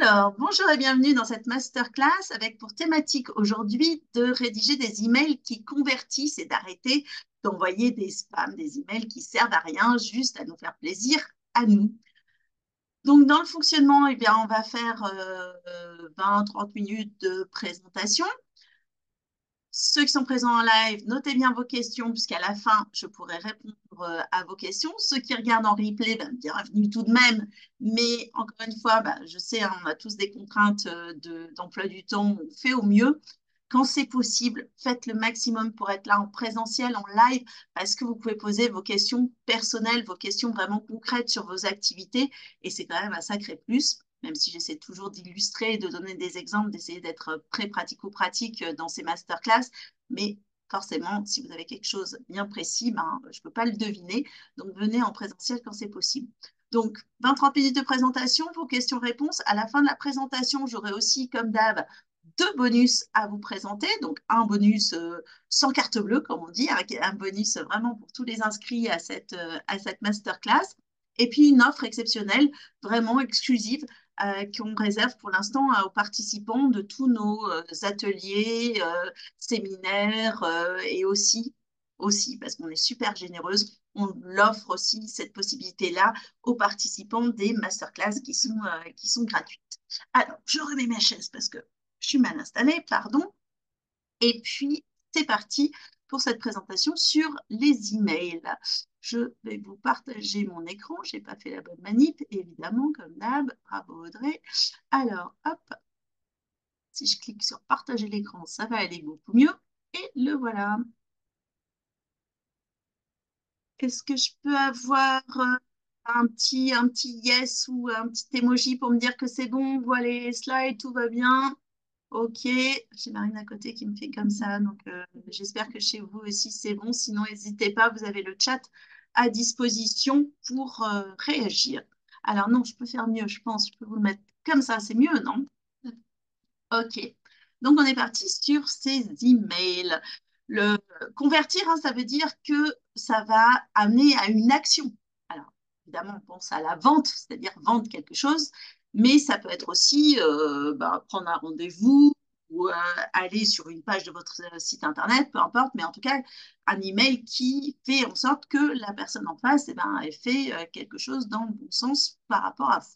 Alors, bonjour et bienvenue dans cette masterclass avec pour thématique aujourd'hui de rédiger des emails qui convertissent et d'arrêter d'envoyer des spams, des emails qui servent à rien, juste à nous faire plaisir à nous. Donc, dans le fonctionnement, eh bien, on va faire 20-30 minutes de présentation. Ceux qui sont présents en live, notez bien vos questions, puisqu'à la fin, je pourrai répondre à vos questions. Ceux qui regardent en replay, bienvenue tout de même. Mais encore une fois, je sais, hein, on a tous des contraintes d'emploi du temps, on fait au mieux. Quand c'est possible, faites le maximum pour être là en présentiel, en live, parce que vous pouvez poser vos questions personnelles, vos questions vraiment concrètes sur vos activités. Et c'est quand même un sacré plus, même si j'essaie toujours d'illustrer, de donner des exemples, d'essayer d'être très pratico-pratique dans ces masterclass. Mais forcément, si vous avez quelque chose bien précis, je ne peux pas le deviner. Donc, venez en présentiel quand c'est possible. Donc, 20-30 minutes de présentation, vos questions-réponses. À la fin de la présentation, j'aurai aussi, comme d'hab, deux bonus à vous présenter. Donc, un bonus sans carte bleue, comme on dit, un bonus vraiment pour tous les inscrits à cette masterclass. Et puis, une offre exceptionnelle, vraiment exclusive, qu'on réserve pour l'instant aux participants de tous nos ateliers, séminaires et aussi, parce qu'on est super généreuse, on l'offre aussi cette possibilité-là aux participants des masterclass qui sont gratuites. Alors, je remets ma chaise parce que je suis mal installée, pardon. Et puis, c'est parti pour cette présentation sur les emails. Je vais vous partager mon écran. Je n'ai pas fait la bonne manip, évidemment, comme d'hab. Bravo Audrey. Alors, hop, si je clique sur partager l'écran, ça va aller beaucoup mieux. Et le voilà. Est-ce que je peux avoir un petit yes ou un petit emoji pour me dire que c'est bon, voilà les slides, tout va bien? Ok, j'ai Marine à côté qui me fait comme ça, donc j'espère que chez vous aussi c'est bon. Sinon, n'hésitez pas, vous avez le chat à disposition pour réagir. Alors non, je peux faire mieux, je pense. Je peux vous le mettre comme ça, c'est mieux, non? Ok. Donc on est parti sur ces emails. Le convertir, hein, ça veut dire que ça va amener à une action. Alors, évidemment, on pense à la vente, c'est-à-dire vendre quelque chose, mais ça peut être aussi prendre un rendez-vous ou aller sur une page de votre site internet, peu importe, mais en tout cas, un email qui fait en sorte que la personne en face, elle fait quelque chose dans le bon sens par rapport à vous.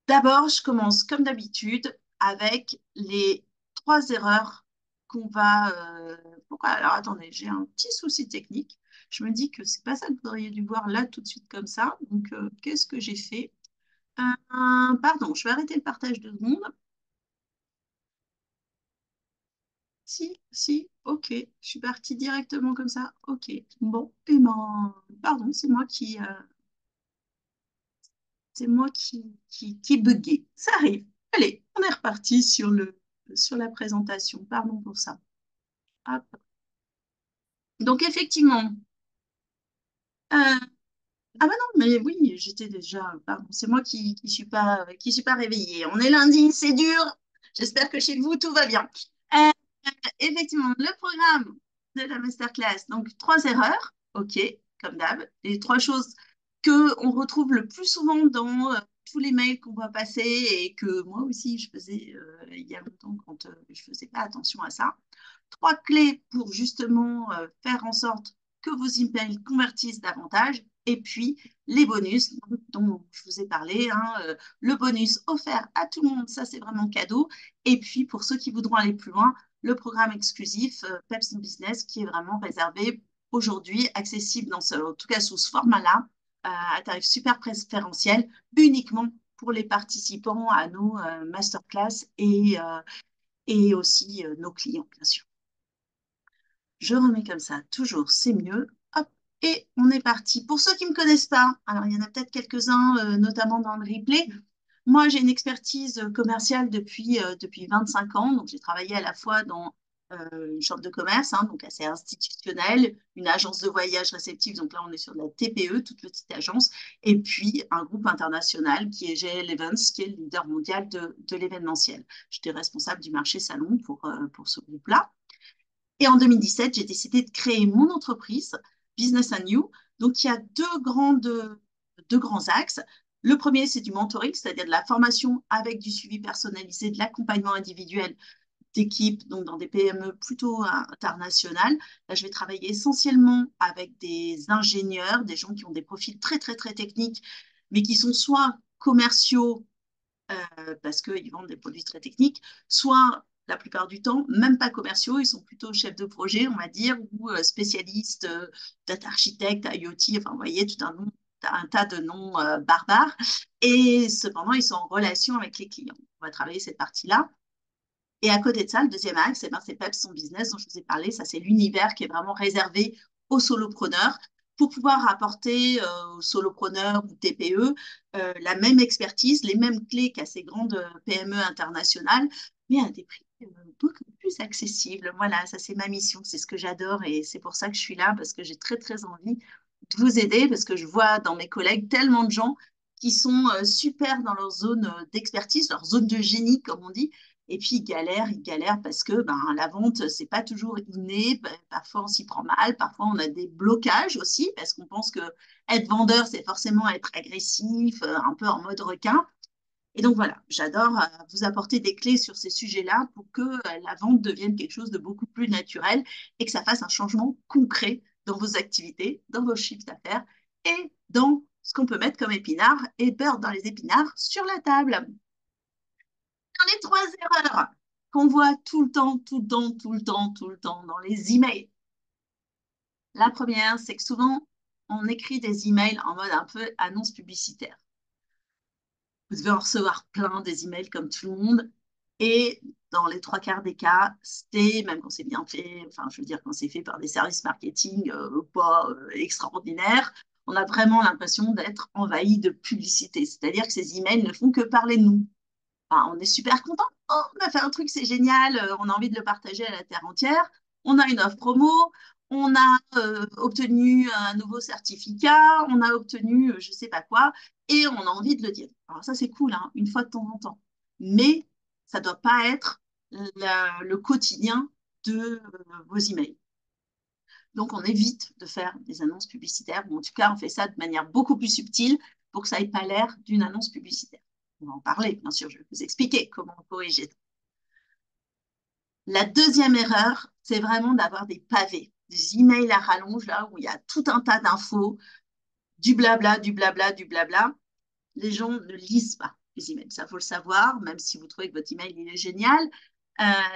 D'abord, je commence comme d'habitude avec les trois erreurs qu'on va. Pourquoi? Alors attendez, j'ai un petit souci technique. Je me dis que c'est pas ça que vous auriez dû voir là tout de suite comme ça. Donc, qu'est-ce que j'ai fait? Pardon, je vais arrêter le partage 2 secondes. Si, ok. Je suis partie directement comme ça. Ok. Bon, et pardon, c'est moi qui bugué. Ça arrive. Allez, on est reparti sur la présentation. Pardon pour ça. Hop. Donc, effectivement, ah bah non, mais oui, j'étais déjà, pardon, c'est moi qui suis pas réveillée. On est lundi, c'est dur. J'espère que chez vous, tout va bien. Euh, Effectivement, le programme de la masterclass, donc 3 erreurs, ok, comme d'hab, les 3 choses que on retrouve le plus souvent dans tous les mails qu'on voit passer et que moi aussi je faisais il y a longtemps quand je faisais pas attention à ça. 3 clés pour justement faire en sorte que vos emails convertissent davantage. Et puis les bonus dont je vous ai parlé, hein, le bonus offert à tout le monde, ça c'est vraiment cadeau. Et puis pour ceux qui voudront aller plus loin, le programme exclusif Peps in Business qui est vraiment réservé aujourd'hui, accessible en tout cas sous ce format-là, à tarif super préférentiel, uniquement pour les participants à nos masterclass et aussi nos clients, bien sûr. Je remets comme ça, toujours, c'est mieux. Hop, et on est parti. Pour ceux qui ne me connaissent pas, alors il y en a peut-être quelques-uns, notamment dans le replay. Moi, j'ai une expertise commerciale depuis 25 ans. Donc, j'ai travaillé à la fois dans une chambre de commerce, hein, donc assez institutionnelle, une agence de voyage réceptive. Donc là, on est sur de la TPE, toute petite agence, et puis un groupe international qui est GL Events, qui est le leader mondial de l'événementiel. J'étais responsable du marché salon pour ce groupe-là. Et en 2017, j'ai décidé de créer mon entreprise, Business and You. Donc, il y a deux grands axes. Le premier, c'est du mentoring, c'est-à-dire de la formation avec du suivi personnalisé, de l'accompagnement individuel d'équipes, donc dans des PME plutôt internationales. Là, je vais travailler essentiellement avec des ingénieurs, des gens qui ont des profils très, très, très techniques, mais qui sont soit commerciaux, parce qu'ils vendent des produits très techniques, soit la plupart du temps, même pas commerciaux, ils sont plutôt chefs de projet, on va dire, ou spécialistes, data architecte, IoT, enfin, vous voyez, un tas de noms barbares. Et cependant, ils sont en relation avec les clients. On va travailler cette partie-là. Et à côté de ça, le deuxième axe, eh ben, c'est PEPS, son business dont je vous ai parlé. Ça, c'est l'univers qui est vraiment réservé aux solopreneurs pour pouvoir apporter aux solopreneurs ou TPE la même expertise, les mêmes clés qu'à ces grandes PME internationales, mais à des prix beaucoup plus accessibles. Voilà, ça, c'est ma mission. C'est ce que j'adore et c'est pour ça que je suis là parce que j'ai très, très envie de vous aider parce que je vois dans mes collègues tellement de gens qui sont super dans leur zone d'expertise, leur zone de génie, comme on dit, et puis, ils galèrent parce que ben, la vente, c'est pas toujours inné. Parfois, on s'y prend mal. Parfois, on a des blocages aussi parce qu'on pense que être vendeur, c'est forcément être agressif, un peu en mode requin. Et donc, voilà, j'adore vous apporter des clés sur ces sujets-là pour que la vente devienne quelque chose de beaucoup plus naturel et que ça fasse un changement concret dans vos activités, dans vos chiffres d'affaires et dans ce qu'on peut mettre comme épinards et beurre dans les épinards sur la table. Dans les trois erreurs qu'on voit tout le temps, tout le temps, tout le temps, tout le temps dans les emails. La première, c'est que souvent, on écrit des emails en mode un peu annonce publicitaire. Vous devez en recevoir plein des emails comme tout le monde. Et dans les trois quarts des cas, c'est, même quand c'est bien fait, enfin, je veux dire, quand c'est fait par des services marketing pas extraordinaires, on a vraiment l'impression d'être envahi de publicité. C'est-à-dire que ces emails ne font que parler de nous. Enfin, on est super content. Oh, on a fait un truc, c'est génial. On a envie de le partager à la terre entière. On a une offre promo. On a obtenu un nouveau certificat. On a obtenu je ne sais pas quoi. Et on a envie de le dire. Alors ça, c'est cool, hein, une fois de temps en temps. Mais ça ne doit pas être le quotidien de vos emails. Donc, on évite de faire des annonces publicitaires, ou en tout cas, on fait ça de manière beaucoup plus subtile pour que ça n'ait pas l'air d'une annonce publicitaire. On va en parler, bien sûr, je vais vous expliquer comment corriger. La deuxième erreur, c'est vraiment d'avoir des pavés, des emails à rallonge, là où il y a tout un tas d'infos, du blabla, du blabla, du blabla. Les gens ne lisent pas les emails, ça faut le savoir, même si vous trouvez que votre email il est génial.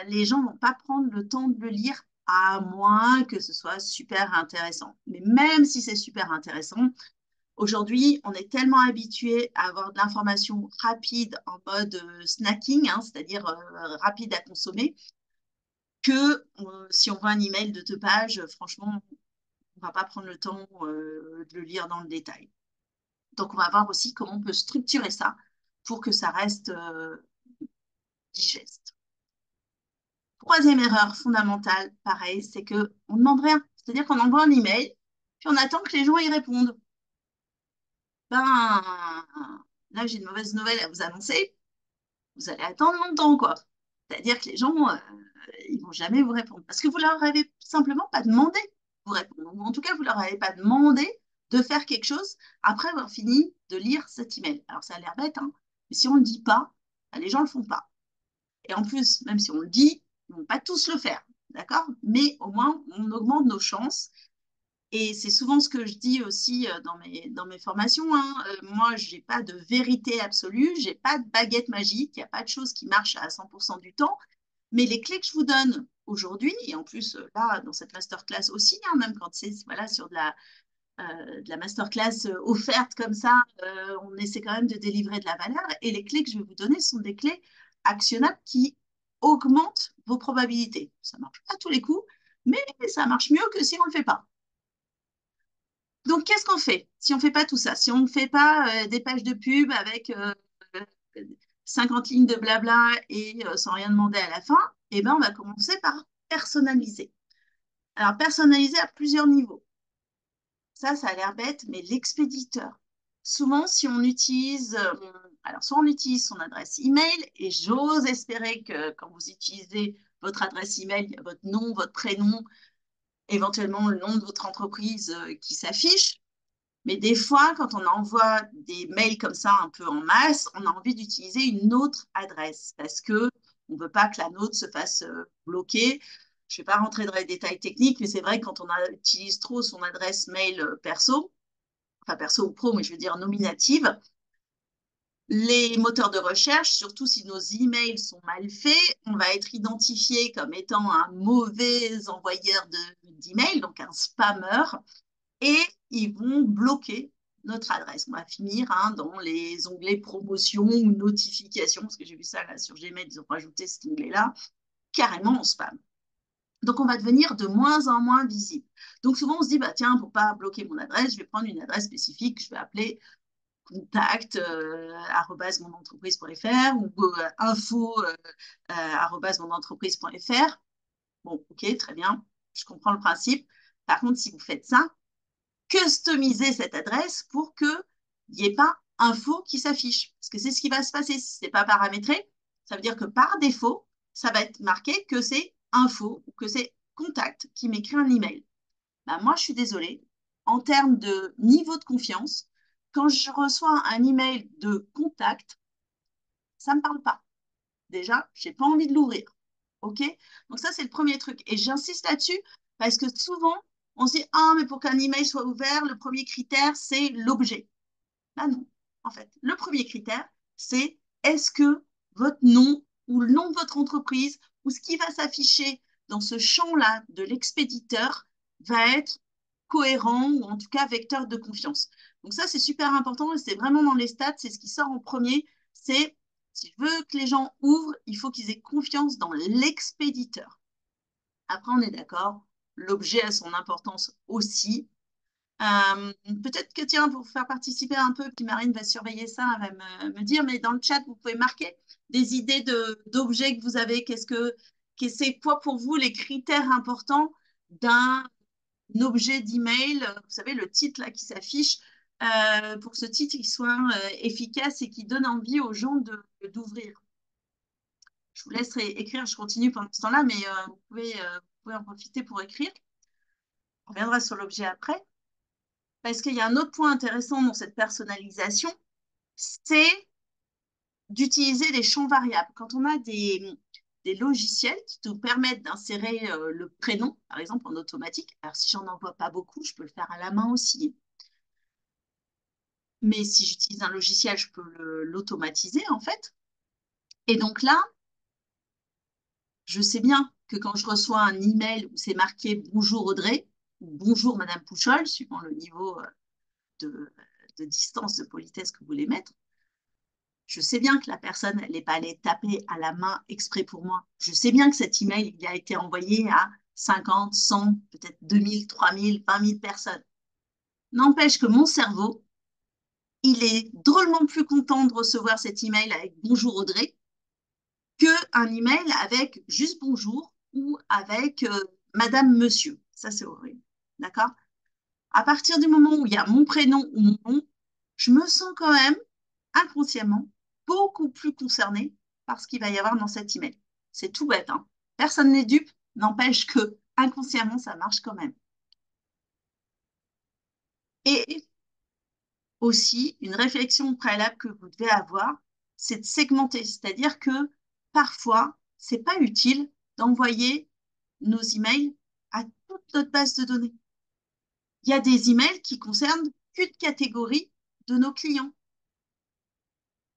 Les gens ne vont pas prendre le temps de le lire à moins que ce soit super intéressant. Mais même si c'est super intéressant, aujourd'hui, on est tellement habitué à avoir de l'information rapide en mode snacking, hein, c'est-à-dire rapide à consommer, que si on voit un email de 2 pages, franchement, on ne va pas prendre le temps de le lire dans le détail. Donc, on va voir aussi comment on peut structurer ça pour que ça reste digeste. Troisième erreur fondamentale, pareil, c'est qu'on ne demande rien. C'est-à-dire qu'on envoie un email, puis on attend que les gens y répondent. Ben, là, j'ai une mauvaise nouvelle à vous annoncer. Vous allez attendre longtemps, quoi. C'est-à-dire que les gens, ils vont jamais vous répondre. Parce que vous leur avez simplement pas demandé de vous répondre. Ou en tout cas, vous leur avez pas demandé de faire quelque chose après avoir fini de lire cet email. Alors, ça a l'air bête, hein, mais si on ne le dit pas, ben, les gens ne le font pas. Et en plus, même si on le dit, ils ne vont pas tous le faire. D'accord? Mais au moins, on augmente nos chances. Et c'est souvent ce que je dis aussi dans mes formations, hein. Moi, je n'ai pas de vérité absolue, je n'ai pas de baguette magique, il n'y a pas de chose qui marche à 100% du temps. Mais les clés que je vous donne aujourd'hui, et en plus, là, dans cette masterclass aussi, hein, même quand c'est voilà, sur de la masterclass offerte comme ça, on essaie quand même de délivrer de la valeur. Et les clés que je vais vous donner sont des clés actionnables qui augmentent vos probabilités. Ça ne marche pas à tous les coups, mais ça marche mieux que si on ne le fait pas. Donc, qu'est-ce qu'on fait si on ne fait pas tout ça? Si on ne fait pas des pages de pub avec 50 lignes de blabla et sans rien demander à la fin, eh ben, on va commencer par personnaliser. Alors, personnaliser à plusieurs niveaux. Ça a l'air bête, mais l'expéditeur. Souvent, si on utilise, alors soit on utilise son adresse email, et j'ose espérer que quand vous utilisez votre adresse email, il y a votre nom, votre prénom, éventuellement le nom de votre entreprise qui s'affiche. Mais des fois, quand on envoie des mails comme ça un peu en masse, on a envie d'utiliser une autre adresse parce que on ne veut pas que la nôtre se fasse bloquer. Je ne vais pas rentrer dans les détails techniques, mais c'est vrai que quand utilise trop son adresse mail perso, enfin perso ou pro, mais je veux dire nominative, les moteurs de recherche, surtout si nos emails sont mal faits, on va être identifié comme étant un mauvais envoyeur d'emails, donc un spammer, et ils vont bloquer notre adresse. On va finir dans les onglets promotion ou notification, parce que j'ai vu ça là sur Gmail, ils ont rajouté cet onglet-là, carrément en spam. Donc, on va devenir de moins en moins visible. Donc, souvent, on se dit, bah, tiens, pour ne pas bloquer mon adresse, je vais prendre une adresse spécifique, je vais appeler contact @monentreprise.fr ou info @monentreprise.fr. Bon, ok, très bien, je comprends le principe. Par contre, si vous faites ça, customiser cette adresse pour qu'il n'y ait pas info qui s'affiche. Parce que c'est ce qui va se passer. Si ce n'est pas paramétré, ça veut dire que par défaut, ça va être marqué que c'est info ou que c'est contact qui m'écrit un email. Ben, moi, je suis désolée. En termes de niveau de confiance, quand je reçois un email de contact, ça ne me parle pas. Déjà, je n'ai pas envie de l'ouvrir. OK? Donc ça, c'est le premier truc. Et j'insiste là-dessus parce que souvent, on se dit, ah, mais pour qu'un email soit ouvert, le premier critère, c'est l'objet. Ah non, en fait. Le premier critère, c'est est-ce que votre nom ou le nom de votre entreprise ou ce qui va s'afficher dans ce champ-là de l'expéditeur va être cohérent ou en tout cas vecteur de confiance. Donc ça, c'est super important et c'est vraiment dans les stats, c'est ce qui sort en premier, c'est si je veux que les gens ouvrent, il faut qu'ils aient confiance dans l'expéditeur. Après, on est d'accord, l'objet a son importance aussi. Peut-être que, tiens, pour faire participer un peu, puis Marine va surveiller ça, elle va me dire, mais dans le chat, vous pouvez marquer des idées d'objets que vous avez. C'est quoi pour vous les critères importants d'un objet d'email? Vous savez, le titre là qui s'affiche, pour que ce titre il soit efficace et qui donne envie aux gens d'ouvrir. Je vous laisse écrire, je continue pendant ce temps-là, mais vous pouvez en profiter pour écrire. On reviendra sur l'objet après. Parce qu'il y a un autre point intéressant dans cette personnalisation, c'est d'utiliser des champs variables. Quand on a des logiciels qui nous permettent d'insérer le prénom, par exemple en automatique, alors si j'en envoie pas beaucoup, je peux le faire à la main aussi. Mais si j'utilise un logiciel, je peux l'automatiser en fait. Et donc là, je sais bien que quand je reçois un email où c'est marqué Bonjour Audrey ou Bonjour Madame Pouchol, suivant le niveau de, de distance, de politesse que vous voulez mettre, je sais bien que la personne, elle n'est pas allée taper à la main exprès pour moi. Je sais bien que cet email, il a été envoyé à 50, 100, peut-être 2000, 3000, 20 000 personnes. N'empêche que mon cerveau, il est drôlement plus content de recevoir cet email avec Bonjour Audrey qu'un email avec juste bonjour ou avec Madame, Monsieur. Ça, c'est horrible. D'accord? À partir du moment où il y a mon prénom ou mon nom, je me sens quand même inconsciemment beaucoup plus concernée par ce qu'il va y avoir dans cet email. C'est tout bête, hein. Personne n'est dupe, n'empêche que inconsciemment, ça marche quand même. Et aussi, une réflexion préalable que vous devez avoir, c'est de segmenter, c'est-à-dire que parfois, c'est pas utile d'envoyer nos emails à toute notre base de données. Il y a des emails qui concernent qu'une catégorie de nos clients.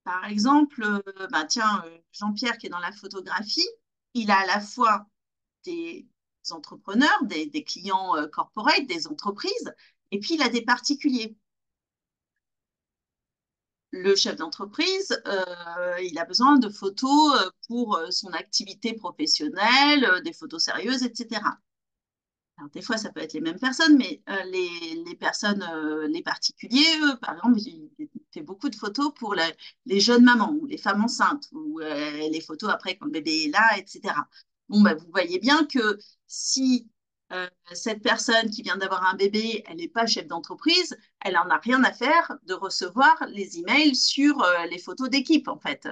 Par exemple, bah tiens, Jean-Pierre qui est dans la photographie, il a à la fois des entrepreneurs, des clients corporate, des entreprises, et puis il a des particuliers. Le chef d'entreprise, il a besoin de photos pour son activité professionnelle, des photos sérieuses, etc. Alors, des fois, ça peut être les mêmes personnes, mais les personnes, les particuliers, eux, par exemple, ils fait beaucoup de photos pour les jeunes mamans ou les femmes enceintes ou les photos après quand le bébé est là, etc. Bon, bah, vous voyez bien que si cette personne qui vient d'avoir un bébé, elle n'est pas chef d'entreprise, elle n'en a rien à faire de recevoir les emails sur les photos d'équipe, en fait.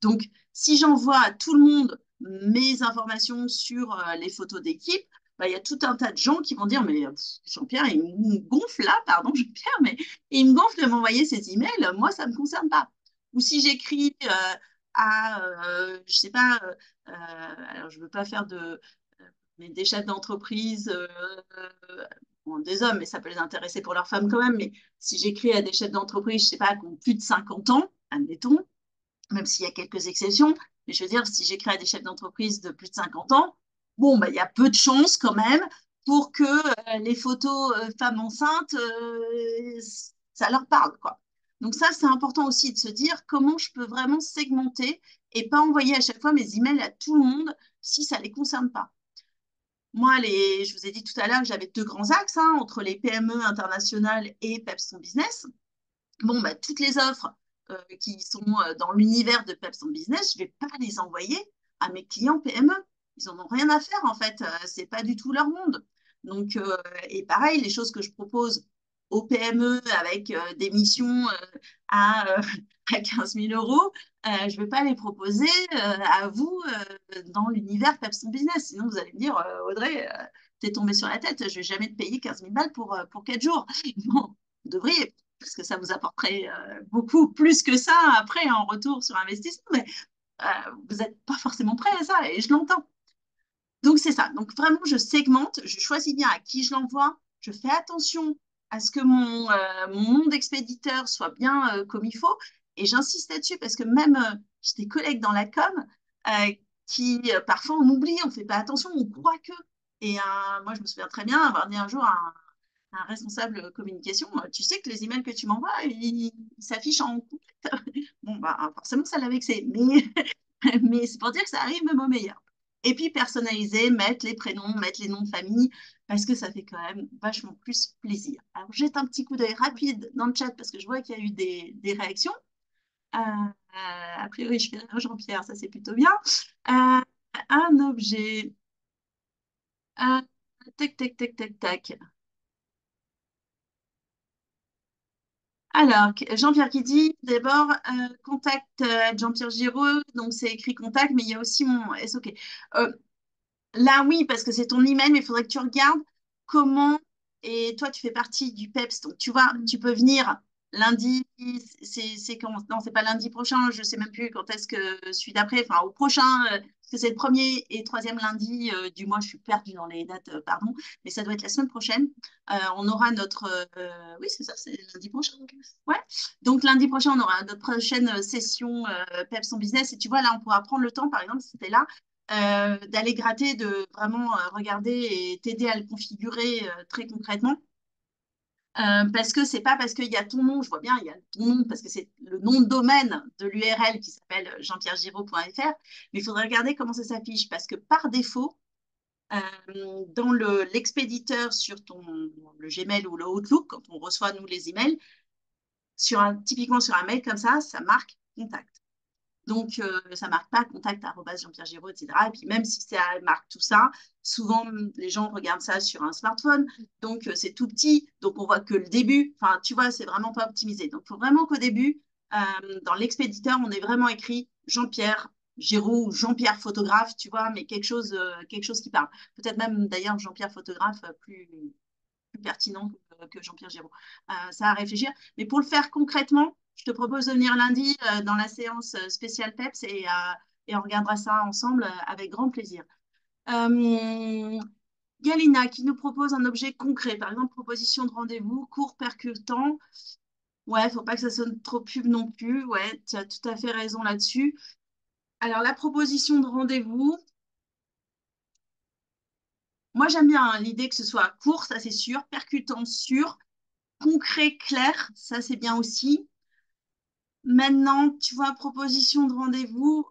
Donc, si j'envoie à tout le monde mes informations sur les photos d'équipe, bah, il y a tout un tas de gens qui vont dire, mais Jean-Pierre, il me gonfle là, pardon Jean-Pierre, mais il me gonfle de m'envoyer ces emails, moi, ça ne me concerne pas. Ou si j'écris je sais pas, alors je ne veux pas faire mais des chefs d'entreprise, bon, des hommes, mais ça peut les intéresser pour leurs femmes quand même, mais si j'écris à des chefs d'entreprise, je ne sais pas, qui ont plus de 50 ans, admettons, même s'il y a quelques exceptions, mais je veux dire, si j'écris à des chefs d'entreprise de plus de 50 ans, bon, bah, il y a peu de chances quand même pour que les photos femmes enceintes, ça leur parle, quoi. Donc ça, c'est important aussi de se dire comment je peux vraiment segmenter et pas envoyer à chaque fois mes emails à tout le monde si ça ne les concerne pas. Moi, je vous ai dit tout à l'heure que j'avais deux grands axes hein, entre les PME internationales et Peps son business. Bon, bah, toutes les offres qui sont dans l'univers de Peps en Business, je ne vais pas les envoyer à mes clients PME. Ils n'en ont rien à faire, en fait. Ce n'est pas du tout leur monde. Donc, et pareil, les choses que je propose aux PME avec des missions à, à 15 000 euros, je ne vais pas les proposer à vous dans l'univers Peps en Business. Sinon, vous allez me dire, Audrey, t'es tombée sur la tête, je ne vais jamais te payer 15 000 balles pour 4 jours. Bon, vous devriez parce que ça vous apporterait beaucoup plus que ça après en retour sur investissement, mais vous n'êtes pas forcément prêt à ça et je l'entends. Donc c'est ça. Donc vraiment, je segmente, je choisis bien à qui je l'envoie, je fais attention à ce que mon nom d'expéditeur soit bien comme il faut et j'insiste là-dessus parce que même j'ai des collègues dans la com euh, qui parfois on oublie, on ne fait pas attention, on croit que. Et moi, je me souviens très bien avoir dit un jour à un responsable communication, tu sais que les emails que tu m'envoies, ils s'affichent en complète. Bon, bah, forcément, ça l'a vexé, mais c'est pour dire que ça arrive même au meilleur. Et puis, personnaliser, mettre les prénoms, mettre les noms de famille, parce que ça fait quand même vachement plus plaisir. Alors, jette un petit coup d'œil rapide dans le chat, parce que je vois qu'il y a eu des réactions. A priori, je fais Jean-Pierre, ça c'est plutôt bien. Euh, un objet. Euh, tac, tac, tac, tac, tac. Alors, Jean-Pierre qui dit d'abord contact Jean-Pierre Giraud, donc c'est écrit contact, mais il y a aussi mon SOK. Euh, Là, oui, parce que c'est ton email, mais il faudrait que tu regardes comment, et toi, tu fais partie du PEPS, donc tu vois, tu peux venir lundi, c'est quand, non, c'est pas lundi prochain, je sais même plus quand est-ce que celui d'après, enfin au prochain, parce que c'est le premier et troisième lundi du mois, je suis perdue dans les dates, pardon, mais ça doit être la semaine prochaine. On aura oui, c'est ça, c'est lundi prochain. Ouais. Donc lundi prochain, on aura notre prochaine session PEPS en business, et tu vois, là, on pourra prendre le temps, par exemple, si c'était là d'aller gratter, de vraiment regarder et t'aider à le configurer très concrètement. Parce que c'est pas parce qu'il y a ton nom, je vois bien, il y a ton nom, parce que c'est le nom de domaine de l'URL qui s'appelle jeanpierregiraud.fr, mais il faudrait regarder comment ça s'affiche, parce que par défaut, dans l'expéditeur sur le Gmail ou le Outlook, quand on reçoit nous les emails, typiquement sur un mail comme ça marque contact. Donc, ça ne marque pas contact Jean-Pierre Giraud, etc. Et puis, même si ça marque tout ça, souvent, les gens regardent ça sur un smartphone. Donc, c'est tout petit. Donc, on voit que le début. Enfin, tu vois, c'est vraiment pas optimisé. Donc, il faut vraiment qu'au début, dans l'expéditeur, on ait vraiment écrit Jean-Pierre Giraud ou Jean-Pierre photographe, tu vois, mais quelque chose qui parle. Peut-être même, d'ailleurs, Jean-Pierre photographe plus pertinent que Jean-Pierre Giraud. Ça à réfléchir. Mais pour le faire concrètement, je te propose de venir lundi dans la séance spéciale PEPS et on regardera ça ensemble avec grand plaisir. Galina qui nous propose un objet concret, par exemple proposition de rendez-vous, court, percutant. Ouais, il ne faut pas que ça sonne trop pub non plus. Ouais, tu as tout à fait raison là-dessus. Alors, la proposition de rendez-vous, moi j'aime bien hein, l'idée que ce soit court, ça c'est sûr, percutant, sûr, concret, clair, ça c'est bien aussi. Maintenant, tu vois, proposition de rendez-vous,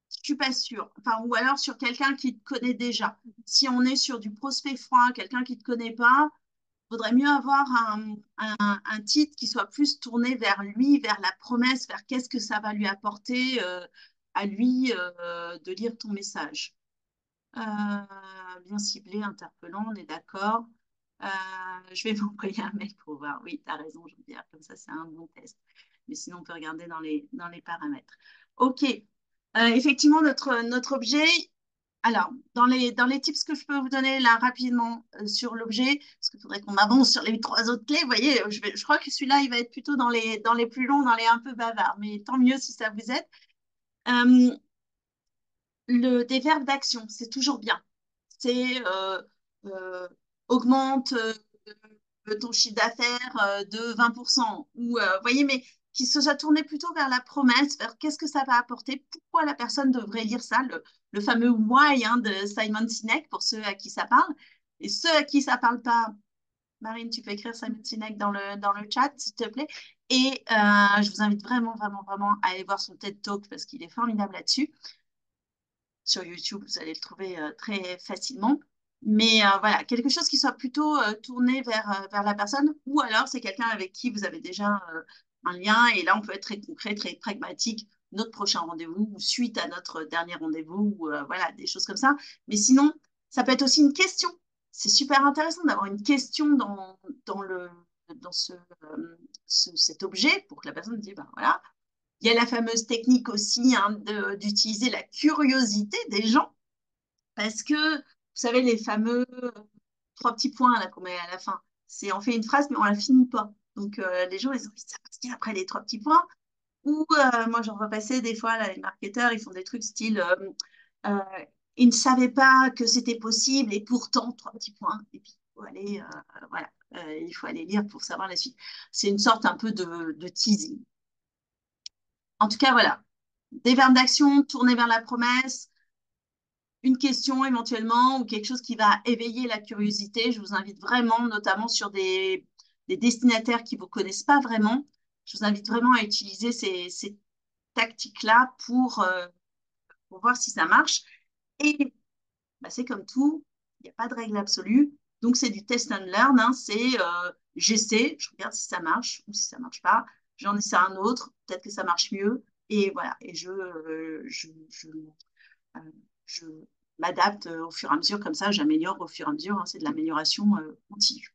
je suis pas sûre. Enfin, ou alors sur quelqu'un qui te connaît déjà. Si on est sur du prospect froid, quelqu'un qui te connaît pas, il vaudrait mieux avoir un titre qui soit plus tourné vers lui, vers la promesse, vers qu'est-ce que ça va lui apporter à lui de lire ton message. Euh, Bien ciblé, interpellant, on est d'accord. Euh, je vais m'envoyer un mail pour voir. Oui, tu as raison, Jean-Pierre, comme ça, c'est un bon test. Mais sinon, on peut regarder dans les paramètres. OK. Effectivement, notre objet, Alors, dans les tips que je peux vous donner là rapidement sur l'objet, parce qu'il faudrait qu'on avance sur les trois autres clés, vous voyez, je crois que celui-là, il va être plutôt dans les plus longs, dans les un peu bavards, mais tant mieux si ça vous aide. Euh, des verbes d'action, c'est toujours bien. C'est euh, augmente ton chiffre d'affaires de 20%. Ou, vous voyez, mais qui se soit tourné plutôt vers la promesse, vers qu'est-ce que ça va apporter, pourquoi la personne devrait lire ça, le fameux why hein, de Simon Sinek, pour ceux à qui ça parle. Et ceux à qui ça ne parle pas, Marine, tu peux écrire Simon Sinek dans le chat, s'il te plaît. Et je vous invite vraiment, vraiment, vraiment à aller voir son TED Talk parce qu'il est formidable là-dessus. Sur YouTube, vous allez le trouver très facilement. Mais voilà, quelque chose qui soit plutôt tourné vers la personne, ou alors c'est quelqu'un avec qui vous avez déjà un lien, et là on peut être très concret, très pragmatique, notre prochain rendez-vous, ou suite à notre dernier rendez-vous, ou voilà, des choses comme ça. Mais sinon, ça peut être aussi une question. C'est super intéressant d'avoir une question dans cet objet pour que la personne dise, ben voilà, il y a la fameuse technique aussi hein, d'utiliser la curiosité des gens parce que, vous savez, les fameux trois petits points là qu'on met à la fin, c'est on fait une phrase mais on la finit pas. Donc les gens ils ont envie de savoir ce qu'il y a après les trois petits points. Ou moi j'en vois passer des fois là, les marketeurs ils font des trucs style euh, ils ne savaient pas que c'était possible et pourtant trois petits points. Et puis il faut aller voilà, il faut aller lire pour savoir la suite. C'est une sorte un peu de teasing. En tout cas, voilà. Des verbes d'action tournés vers la promesse, une question éventuellement ou quelque chose qui va éveiller la curiosité. Je vous invite vraiment, notamment sur des destinataires qui ne vous connaissent pas vraiment, je vous invite vraiment à utiliser ces tactiques-là pour voir si ça marche. Et bah, c'est comme tout, il n'y a pas de règle absolue. Donc, c'est du test and learn. Hein. C'est j'essaie, je regarde si ça marche ou si ça ne marche pas. J'en essaie un autre, peut-être que ça marche mieux. Et voilà, et euh, je m'adapte au fur et à mesure, comme ça, j'améliore au fur et à mesure. Hein. C'est de l'amélioration continue.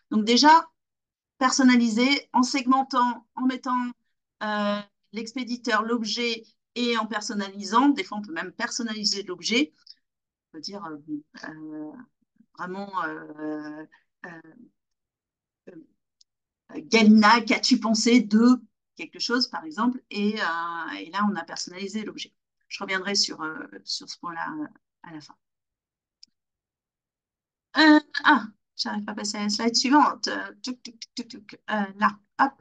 Donc, déjà, personnaliser en segmentant, en mettant euh, l'expéditeur, l'objet et en personnalisant. Des fois, on peut même personnaliser l'objet. On peut dire vraiment euh, Galina, qu'as-tu pensé de quelque chose, par exemple, et là, on a personnalisé l'objet. Je reviendrai sur ce point-là à la fin. Ah, j'arrive pas à passer à la slide suivante. Tuc, tuc, tuc, tuc, tuc. Là, hop.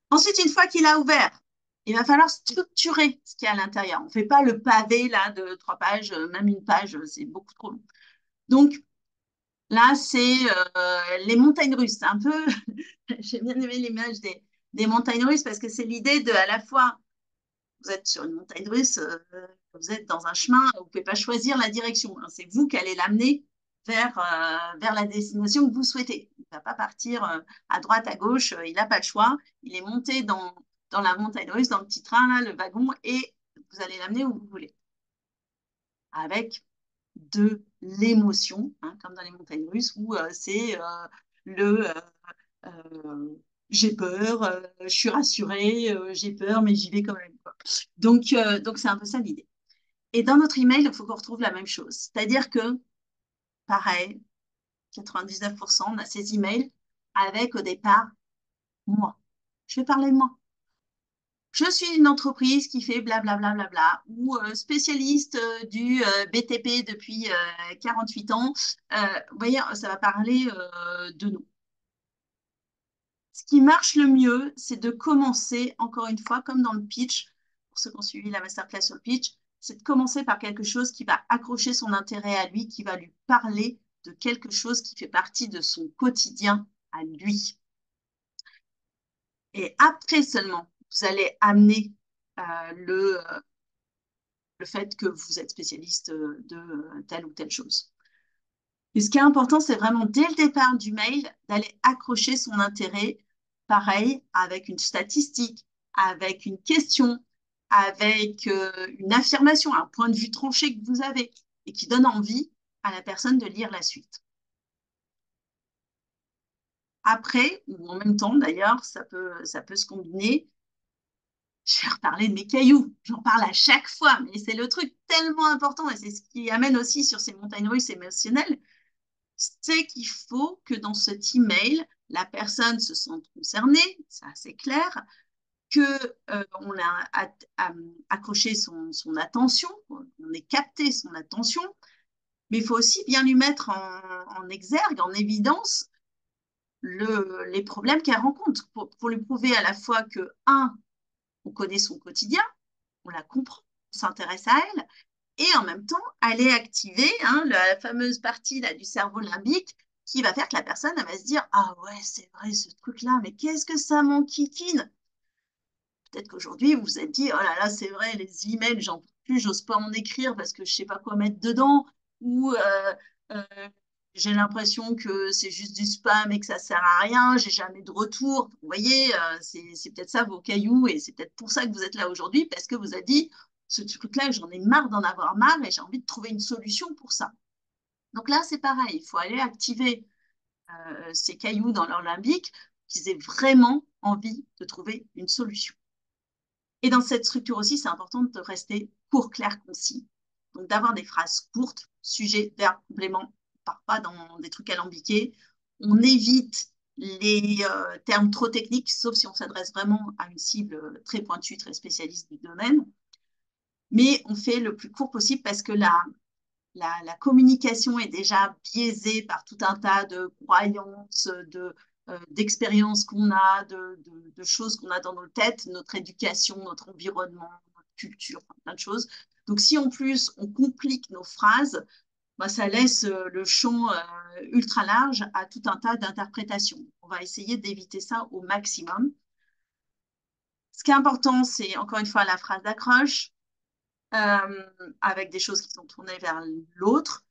Ensuite, une fois qu'il a ouvert, il va falloir structurer ce qu'il y a à l'intérieur. On ne fait pas le pavé là de 3 pages, même une page, c'est beaucoup trop long. Donc, là, c'est les montagnes russes. C'est un peu, j'ai bien aimé l'image des montagnes russes parce que c'est l'idée de, à la fois, vous êtes sur une montagne russe, vous êtes dans un chemin, vous ne pouvez pas choisir la direction. Hein. C'est vous qui allez l'amener vers la destination que vous souhaitez. Il ne va pas partir à droite, à gauche, il n'a pas le choix. Il est monté dans la montagne russe, dans le petit train, là, le wagon, et vous allez l'amener où vous voulez. Avec de l'émotion, hein, comme dans les montagnes russes, où c'est le j'ai peur, je suis rassurée, j'ai peur, mais j'y vais quand même. Quoi. Donc c'est un peu ça l'idée. Et dans notre email, il faut qu'on retrouve la même chose. C'est-à-dire que, pareil, 99%, on a ces emails avec au départ moi. Je vais parler de moi. Je suis une entreprise qui fait blablabla bla, bla, bla, bla, ou spécialiste du BTP depuis 48 ans. Vous voyez, ça va parler de nous. Ce qui marche le mieux, c'est de commencer, encore une fois, comme dans le pitch, pour ceux qui ont suivi la masterclass sur le pitch, c'est de commencer par quelque chose qui va accrocher son intérêt à lui, qui va lui parler de quelque chose qui fait partie de son quotidien à lui. Et après seulement, vous allez amener le fait que vous êtes spécialiste de telle ou telle chose. Et ce qui est important, c'est vraiment dès le départ du mail d'aller accrocher son intérêt, pareil, avec une statistique, avec une question, avec une affirmation, un point de vue tranché que vous avez et qui donne envie à la personne de lire la suite. Après, ou en même temps d'ailleurs, ça peut se combiner, Je vais reparler de mes cailloux. J'en parle à chaque fois, mais c'est le truc tellement important et c'est ce qui amène aussi sur ces montagnes russes émotionnelles, c'est qu'il faut que dans cet email, la personne se sente concernée, c'est assez clair, que on a accroché son attention, on ait capté son attention, mais il faut aussi bien lui mettre en exergue, en évidence, les problèmes qu'elle rencontre pour lui prouver à la fois que, un, on connaît son quotidien, on la comprend, on s'intéresse à elle, et en même temps, aller activer la fameuse partie là, du cerveau limbique qui va faire que la personne elle va se dire ah ouais, c'est vrai ce truc-là, mais qu'est-ce que ça m'enquiquine. Peut-être qu'aujourd'hui, vous vous êtes dit, oh là là, c'est vrai, les emails, j'en peux plus, j'ose pas en écrire parce que je sais pas quoi mettre dedans, ou euh, j'ai l'impression que c'est juste du spam et que ça sert à rien, j'ai jamais de retour. Vous voyez, c'est peut-être ça vos cailloux et c'est peut-être pour ça que vous êtes là aujourd'hui parce que vous avez dit, ce truc-là, j'en ai marre d'en avoir marre et j'ai envie de trouver une solution pour ça. Donc là, c'est pareil, il faut aller activer ces cailloux dans leur limbique, qu'ils aient vraiment envie de trouver une solution. Et dans cette structure aussi, c'est important de rester court, clair, concis. Donc d'avoir des phrases courtes, sujet, verbe, complément, on ne part pas dans des trucs alambiqués. On évite les termes trop techniques, sauf si on s'adresse vraiment à une cible très pointue, très spécialiste du domaine. Mais on fait le plus court possible parce que la communication est déjà biaisée par tout un tas de croyances, d'expériences qu'on a, de choses qu'on a dans nos têtes, notre éducation, notre environnement, notre culture, enfin, plein de choses. Donc si en plus on complique nos phrases, bah, ça laisse le champ ultra large à tout un tas d'interprétations. On va essayer d'éviter ça au maximum. Ce qui est important, c'est encore une fois la phrase d'accroche, euh, avec des choses qui sont tournées vers l'autre.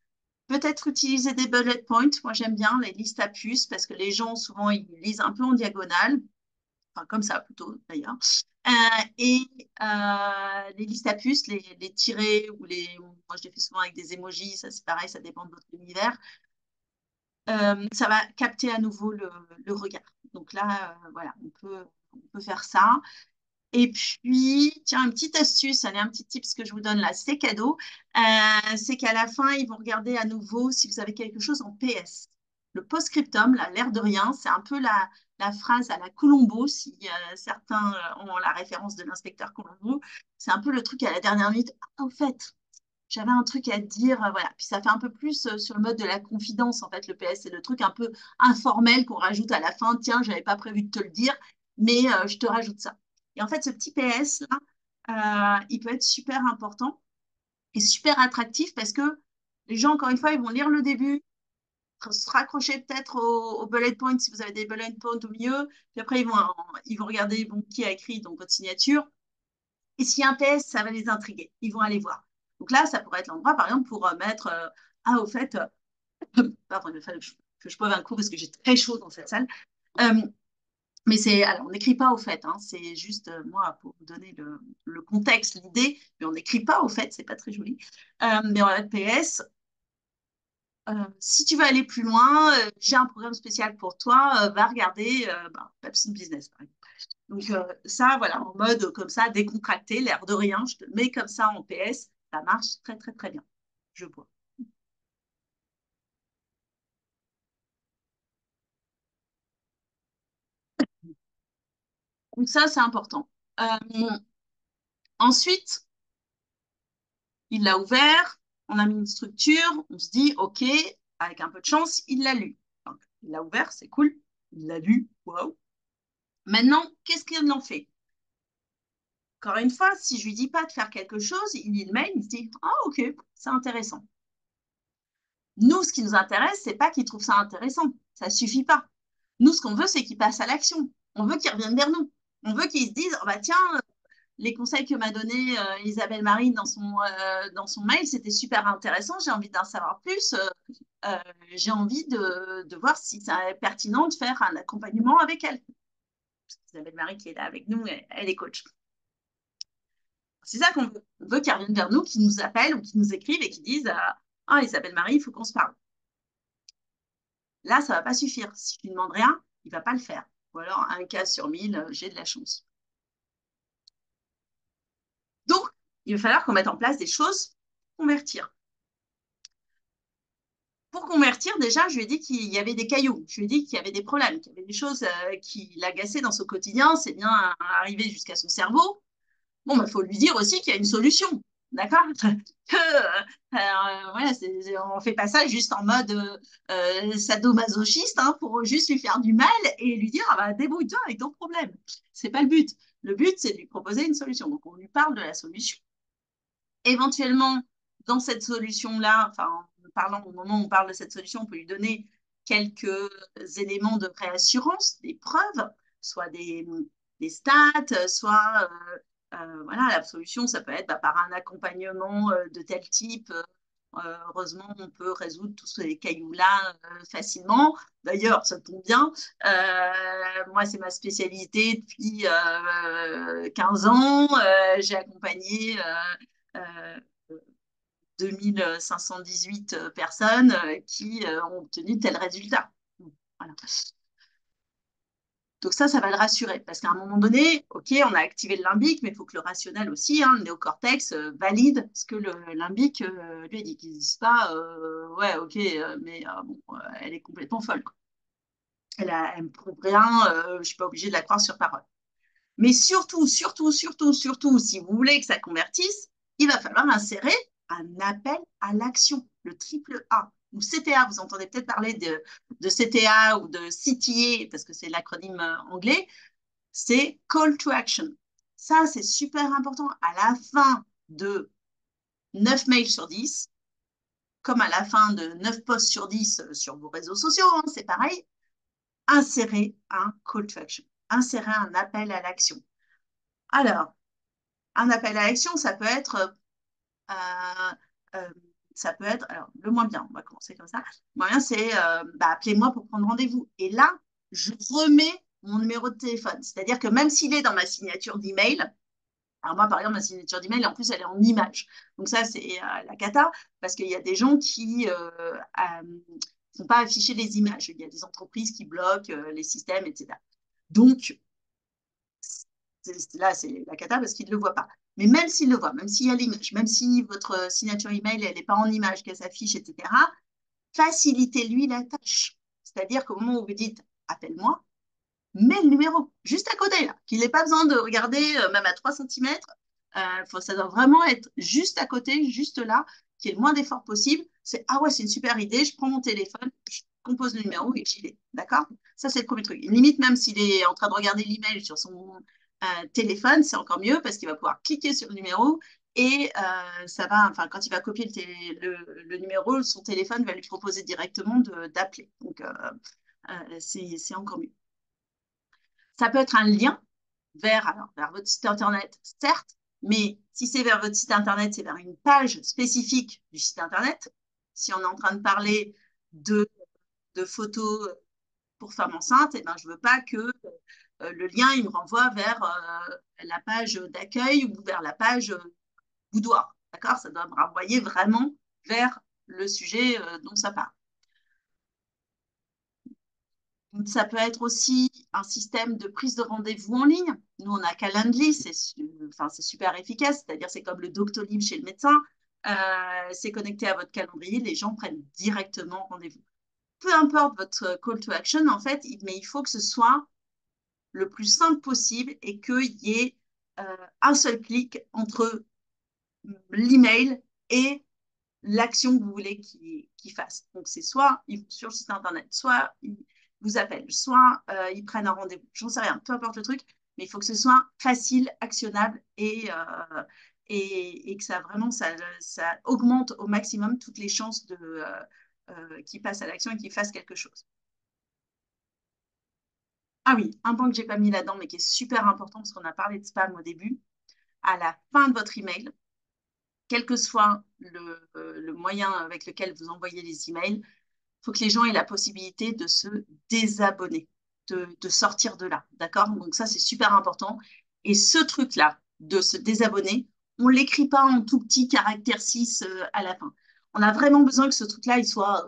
Peut-être utiliser des bullet points. Moi, j'aime bien les listes à puces parce que les gens, souvent, ils lisent un peu en diagonale. Enfin, comme ça, plutôt, d'ailleurs. Euh, et les listes à puces, les tirés ou les... Moi, je les fais souvent avec des emojis. Ça, c'est pareil, ça dépend de votre univers. Ça va capter à nouveau le regard. Donc là, voilà, on peut faire ça. Et puis, tiens, une petite astuce, allez, un petit tips que je vous donne là, c'est cadeau. C'est qu'à la fin, ils vont regarder à nouveau si vous avez quelque chose en PS. Le post-scriptum, là, l'air de rien, c'est un peu la phrase à la Colombo, si certains ont la référence de l'inspecteur Colombo. C'est un peu le truc à la dernière minute. Ah, en fait, j'avais un truc à te dire, voilà. Puis ça fait un peu plus sur le mode de la confidence, en fait, le PS. C'est le truc un peu informel qu'on rajoute à la fin. Tiens, je n'avais pas prévu de te le dire, mais je te rajoute ça. Et en fait, ce petit PS-là, il peut être super important et super attractif parce que les gens, encore une fois, ils vont lire le début, se raccrocher peut-être aux bullet points si vous avez des bullet points au milieu. Puis après, ils vont regarder bon, qui a écrit donc votre signature. Et s'il y a un PS, ça va les intriguer. Ils vont aller voir. Donc là, ça pourrait être l'endroit, par exemple, pour mettre ah, au fait, pardon, il fallait que je boive un coup parce que j'ai très chaud dans cette salle. Euh, mais c'est, alors, on n'écrit pas au fait, hein, c'est juste moi pour vous donner le contexte, l'idée, mais on n'écrit pas au fait, c'est pas très joli. Mais on va mettre PS. Si tu veux aller plus loin, j'ai un programme spécial pour toi. Va regarder Pepsi Business, par exemple. Donc ça, voilà, en mode comme ça, décontracté, l'air de rien, je te le mets comme ça en PS, ça marche très très très bien. Je vois. Donc ça, c'est important. Ensuite, il l'a ouvert, on a mis une structure, on se dit, OK, avec un peu de chance, il l'a lu. Donc, il l'a ouvert, c'est cool. Il l'a lu, waouh. Maintenant, qu'est-ce qu'il en fait? Encore une fois, si je lui dis pas de faire quelque chose, il lit le mail, il se dit, ah, OK, c'est intéressant. Nous, ce qui nous intéresse, c'est pas qu'il trouve ça intéressant. Ça suffit pas. Nous, ce qu'on veut, c'est qu'il passe à l'action. On veut qu'il revienne vers nous. On veut qu'il se dise, oh, bah, tiens, les conseils que m'a donné Isabelle Marine dans son mail, c'était super intéressant. J'ai envie d'en savoir plus. Euh, j'ai envie de voir si c'est pertinent de faire un accompagnement avec elle. Isabelle Marie qui est là avec nous, elle est coach. C'est ça qu'on veut. On veut qu'elle revienne vers nous, qu'ils nous appellent ou qu'ils nous écrivent et qu'ils disent ah, Isabelle Marie, il faut qu'on se parle. Là, ça ne va pas suffire. Si je lui demande rien, il ne va pas le faire. Ou alors, un cas sur 1000, j'ai de la chance. il va falloir qu'on mette en place des choses pour convertir. Pour convertir, déjà, je lui ai dit qu'il y avait des cailloux, je lui ai dit qu'il y avait des problèmes, qu'il y avait des choses qui l'agaçaient dans son quotidien, c'est bien arrivé jusqu'à son cerveau. Bon, il faut lui dire aussi qu'il y a une solution, d'accord? Que, voilà, on ne fait pas ça juste en mode sadomasochiste hein, pour juste lui faire du mal et lui dire ah bah, débrouille-toi avec ton problème. C'est pas le but. Le but, c'est de lui proposer une solution. Donc, on lui parle de la solution. Éventuellement, dans cette solution-là, enfin, en parlant au moment où on parle de cette solution, on peut lui donner quelques éléments de réassurance, des preuves, soit des stats, soit voilà, la solution, ça peut être bah, par un accompagnement de tel type. Heureusement, on peut résoudre tous ces cailloux-là facilement. D'ailleurs, ça tombe bien. Moi, c'est ma spécialité depuis 15 ans. J'ai accompagné 2518 personnes qui ont obtenu tel résultat. Voilà. Donc ça va le rassurer. Parce qu'à un moment donné, OK, on a activé le limbique, mais il faut que le rationnel aussi, hein, le néocortex, valide ce que le limbique lui a dit. Qu'ils ne disent pas, ouais, OK, mais bon, elle est complètement folle. Quoi. Elle me prouve rien, je ne suis pas obligée de la croire sur parole. Mais surtout, surtout, surtout, surtout, si vous voulez que ça convertisse, il va falloir insérer un appel à l'action, le triple A. Ou CTA, vous entendez peut-être parler de CTA ou de CTA, parce que c'est l'acronyme anglais, c'est Call to Action. Ça, c'est super important. À la fin de 9 mails sur 10, comme à la fin de 9 posts sur 10 sur vos réseaux sociaux, hein, c'est pareil, insérez un Call to Action, insérez un appel à l'action. Alors, un appel à l'action, euh, euh, ça peut être, alors le moins bien, on va commencer comme ça. Le moins bien, c'est bah, appelez-moi pour prendre rendez-vous. Et là, je remets mon numéro de téléphone. C'est-à-dire que même s'il est dans ma signature d'email, alors moi, par exemple, ma signature d'email, en plus, elle est en image. Donc ça, c'est la cata, parce qu'il y a des gens qui ne font pas afficher les images. Il y a des entreprises qui bloquent les systèmes, etc. Donc, là, c'est la cata parce qu'il ne le voit pas. Mais même s'il le voit, même s'il y a l'image, même si votre signature email, elle n'est pas en image, qu'elle s'affiche, etc., facilitez-lui la tâche. C'est-à-dire qu'au moment où vous dites appelle-moi, mets le numéro juste à côté, là, qu'il n'ait pas besoin de regarder même à 3 cm. Ça doit vraiment être juste à côté, juste là, qu'il y ait le moins d'efforts possible. C'est ah ouais, c'est une super idée, je prends mon téléphone, je compose le numéro et j'y vais. D'accord? Ça, c'est le premier truc. Limite, même s'il est en train de regarder l'email sur son téléphone, c'est encore mieux parce qu'il va pouvoir cliquer sur le numéro et ça va, enfin, quand il va copier le numéro, son téléphone va lui proposer directement d'appeler. Donc, c'est encore mieux. Ça peut être un lien vers votre site internet, certes, mais si c'est vers votre site internet, c'est vers une page spécifique du site internet. Si on est en train de parler de, de photos pour femmes enceintes, eh ben, je ne veux pas que le lien il me renvoie vers la page d'accueil ou vers la page boudoir. D'accord? Ça doit me renvoyer vraiment vers le sujet dont ça parle. Ça peut être aussi un système de prise de rendez-vous en ligne. Nous, on a Calendly, enfin, c'est super efficace, c'est-à-dire c'est comme le Doctolib chez le médecin. C'est connecté à votre calendrier, les gens prennent directement rendez-vous. Peu importe votre call to action, en fait, mais il faut que ce soit le plus simple possible et qu'il y ait un seul clic entre l'email et l'action que vous voulez qu'il fasse. Donc, c'est soit ils vont sur le site internet, soit ils vous appellent, soit ils prennent un rendez-vous. J'en sais rien, peu importe le truc, mais il faut que ce soit facile, actionnable et que ça vraiment ça augmente au maximum toutes les chances qu'ils passent à l'action et qu'ils fassent quelque chose. Ah oui, un point que j'ai pas mis là-dedans, mais qui est super important parce qu'on a parlé de spam au début. À la fin de votre email, quel que soit le moyen avec lequel vous envoyez les emails, il faut que les gens aient la possibilité de se désabonner, de sortir de là. D'accord? Donc ça, c'est super important. Et ce truc-là, de se désabonner, on ne l'écrit pas en tout petit caractère 6 à la fin. On a vraiment besoin que ce truc-là, il soit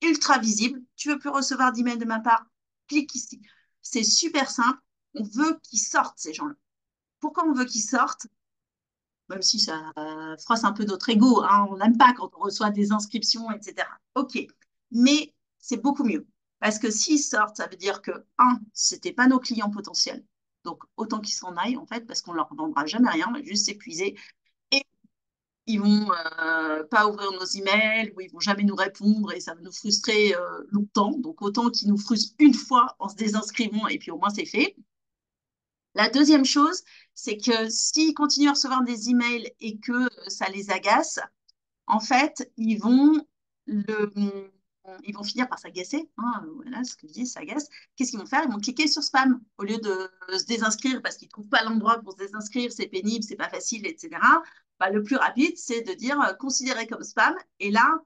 ultra visible. Tu veux plus recevoir d'emails de ma part? Clique ici. C'est super simple. On veut qu'ils sortent, ces gens-là. Pourquoi on veut qu'ils sortent? même si ça froisse un peu notre ego, hein, on n'aime pas quand on reçoit des inscriptions, etc. Ok, mais c'est beaucoup mieux. Parce que s'ils sortent, ça veut dire que, un, c'était pas nos clients potentiels. Donc, autant qu'ils s'en aillent, en fait, parce qu'on leur vendra jamais rien, on va juste s'épuiser. Et ils vont pas ouvrir nos emails, ou ils vont jamais nous répondre, et ça va nous frustrer longtemps. Donc, autant qu'ils nous frustrent une fois en se désinscrivant, et puis au moins c'est fait. La deuxième chose, c'est que s'ils continuent à recevoir des emails et que ça les agace, en fait, ils vont finir par s'agacer. Hein, voilà ce que je dis, s'agace. Qu'est-ce qu'ils vont faire? Ils vont cliquer sur spam au lieu de se désinscrire parce qu'ils ne trouvent pas l'endroit pour se désinscrire, c'est pénible, c'est pas facile, etc. Bah, le plus rapide, c'est de dire considéré comme spam. Et là,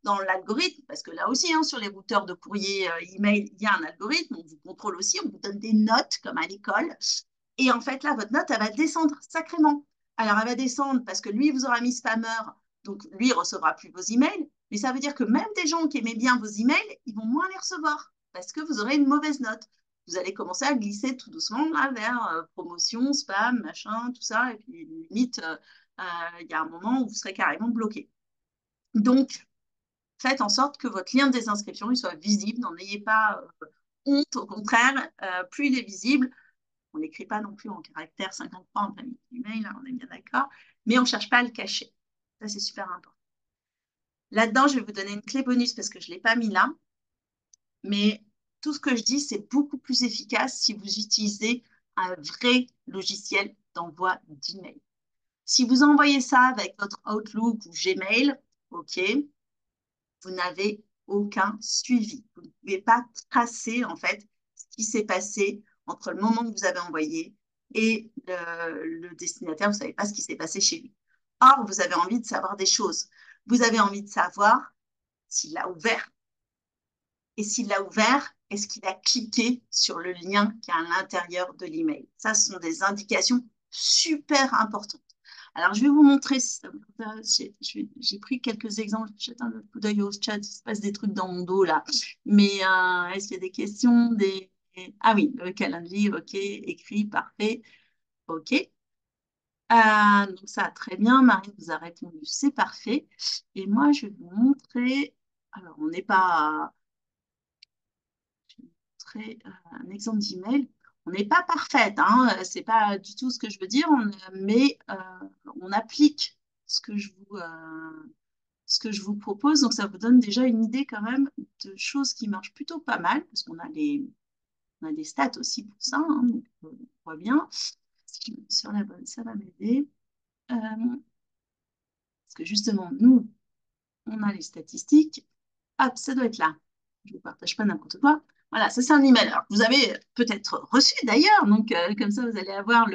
dans l'algorithme, parce que là aussi, hein, sur les routeurs de courrier email, il y a un algorithme, on vous contrôle aussi, on vous donne des notes comme à l'école. Et en fait, là, votre note, elle va descendre sacrément. Alors, elle va descendre parce que lui, vous aura mis spammer, donc lui, il recevra plus vos emails. Mais ça veut dire que même des gens qui aimaient bien vos emails, ils vont moins les recevoir parce que vous aurez une mauvaise note. Vous allez commencer à glisser tout doucement là, vers promotion, spam, machin, tout ça. Et puis, limite, il y a un moment où vous serez carrément bloqué. Donc, faites en sorte que votre lien de désinscription il soit visible. N'en ayez pas honte. Au contraire, plus il est visible, on n'écrit pas non plus en caractère 53 en plein milieu du mail, hein, on est bien d'accord, mais on ne cherche pas à le cacher. Ça, c'est super important. Là-dedans, je vais vous donner une clé bonus parce que je ne l'ai pas mis là, mais tout ce que je dis, c'est beaucoup plus efficace si vous utilisez un vrai logiciel d'envoi d'email. Si vous envoyez ça avec votre Outlook ou Gmail, OK, vous n'avez aucun suivi. Vous ne pouvez pas tracer en fait ce qui s'est passé entre le moment où vous avez envoyé et le destinataire. Vous ne savez pas ce qui s'est passé chez lui. Or, vous avez envie de savoir des choses. Vous avez envie de savoir s'il l'a ouvert. Et s'il l'a ouvert, est-ce qu'il a cliqué sur le lien qui est à l'intérieur de l'email? Ça, ce sont des indications super importantes. Alors, je vais vous montrer si ça vous intéresse. J'ai pris quelques exemples. Jette un coup d'œil au chat, il se passe des trucs dans mon dos là. Mais est-ce qu'il y a des questions Ah oui, le calendrier, ok, écrit, parfait, ok. Donc ça, très bien, Marine vous a répondu, c'est parfait. Et moi, je vais vous montrer. Alors, on n'est pas montrer un exemple d'email. On n'est pas parfaite, hein, c'est pas du tout ce que je veux dire, mais on applique ce que je vous propose. Donc, ça vous donne déjà une idée quand même de choses qui marchent plutôt pas mal, parce on a des stats aussi pour ça, hein, donc on voit bien. Si je me mets sur la bonne, ça va m'aider. Parce que justement, nous, on a les statistiques. Hop, ça doit être là. Je ne vous partage pas n'importe quoi. Voilà, ça c'est un email. Alors, vous avez peut-être reçu d'ailleurs, donc comme ça vous allez avoir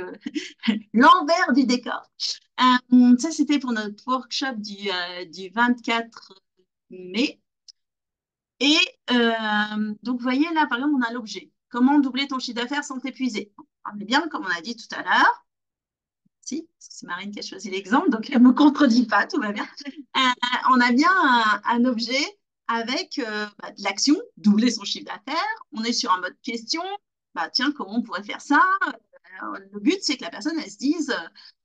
l'envers du décor. Ça c'était pour notre workshop du 24 mai. Et donc, vous voyez là, par exemple, on a l'objet. Comment doubler ton chiffre d'affaires sans t'épuiser? On est bien, comme on a dit tout à l'heure. Si, parce que c'est Marine qui a choisi l'exemple, donc elle ne me contredit pas, tout va bien. On a bien un objet avec de l'action, doubler son chiffre d'affaires. On est sur un mode question. Bah, tiens, comment on pourrait faire ça? Le but, c'est que la personne, elle se dise,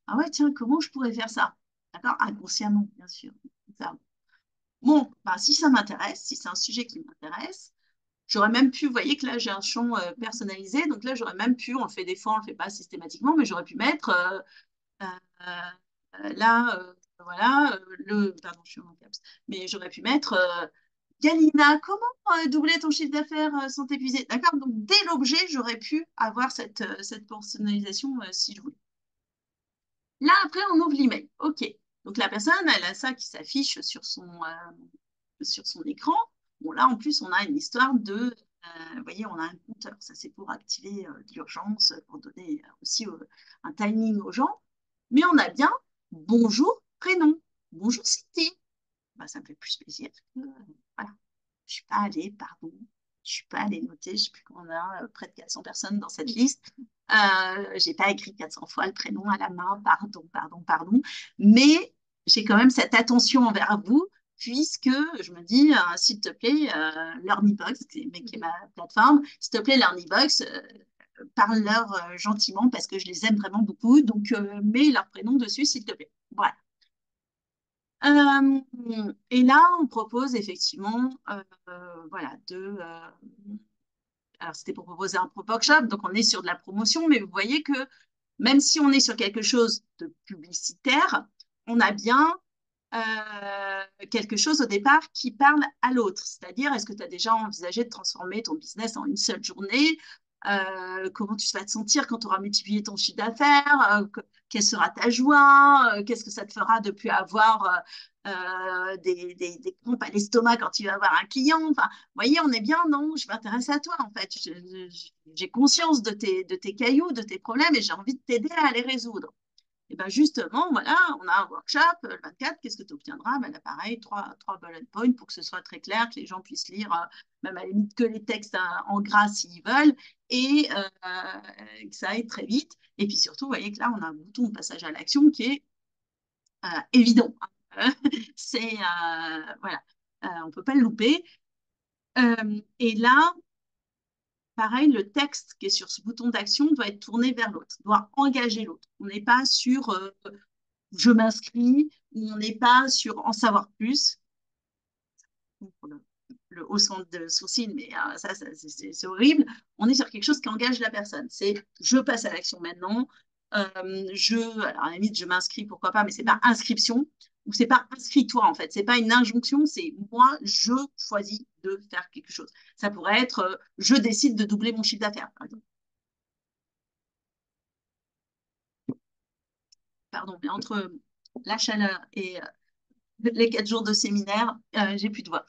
ah ouais, tiens, comment je pourrais faire ça? D'accord? Inconsciemment, bien sûr. Ça. Bon, bah, si ça m'intéresse, si c'est un sujet qui m'intéresse, j'aurais même pu, vous voyez que là, j'ai un champ personnalisé. Donc là, j'aurais même pu, on le fait des fois, on ne le fait pas systématiquement, mais j'aurais pu mettre là, voilà, pardon, je suis en caps, mais j'aurais pu mettre Galina, comment doubler ton chiffre d'affaires sans t'épuiser? D'accord? Donc, dès l'objet, j'aurais pu avoir cette personnalisation si je voulais. Là, après, on ouvre l'email. OK. Donc, la personne, elle a ça qui s'affiche sur son écran. Bon, là, en plus, on a une histoire vous voyez, on a un compteur. Ça, c'est pour activer l'urgence, pour donner aussi un timing aux gens. Mais on a bien bonjour, prénom. Bonjour, Cindy. Bah, ça me fait plus plaisir que, voilà. Je suis pas allée, pardon. Je suis pas allée noter, je sais plus qu'on a près de 400 personnes dans cette liste. J'ai pas écrit 400 fois le prénom à la main, pardon, pardon, pardon. Mais j'ai quand même cette attention envers vous, puisque je me dis, s'il te plaît, LearnyBox, qui est ma plateforme, s'il te plaît, LearnyBox, parle-leur gentiment parce que je les aime vraiment beaucoup. Donc, mets leur prénom dessus, s'il te plaît. Voilà. Et là, on propose effectivement, voilà, alors c'était pour proposer un pro workshop, donc on est sur de la promotion, mais vous voyez que même si on est sur quelque chose de publicitaire, on a bien quelque chose au départ qui parle à l'autre. C'est-à-dire, est-ce que tu as déjà envisagé de transformer ton business en une seule journée? Comment tu vas te sentir quand tu auras multiplié ton chiffre d'affaires? Quelle sera ta joie? Qu'est-ce que ça te fera de plus avoir des crampes à l'estomac quand tu vas avoir un client? Enfin, vous voyez, on est bien, non? Je m'intéresse à toi, en fait. J'ai conscience de tes cailloux, de tes problèmes et j'ai envie de t'aider à les résoudre. Et bien justement, voilà, on a un workshop le 24, qu'est-ce que tu obtiendras? Ben là, pareil, trois bullet points pour que ce soit très clair, que les gens puissent lire, même à la limite que les textes en gras s'ils veulent, et que ça aille très vite. Et puis surtout, vous voyez que là, on a un bouton de passage à l'action qui est évident. C'est, voilà, on ne peut pas le louper. Et là, pareil, le texte qui est sur ce bouton d'action doit être tourné vers l'autre, doit engager l'autre. On n'est pas sur je m'inscris, où on n'est pas sur en savoir plus, pour le haussement de sourcil, mais ça, c'est horrible. On est sur quelque chose qui engage la personne. C'est je passe à l'action maintenant. Alors à la limite, je m'inscris, pourquoi pas, mais c'est pas inscription ou c'est pas inscris-toi en fait. C'est pas une injonction, c'est moi, je choisis de faire quelque chose. Ça pourrait être je décide de doubler mon chiffre d'affaires, par exemple. Pardon, mais entre la chaleur et les 4 jours de séminaire, j'ai plus de voix.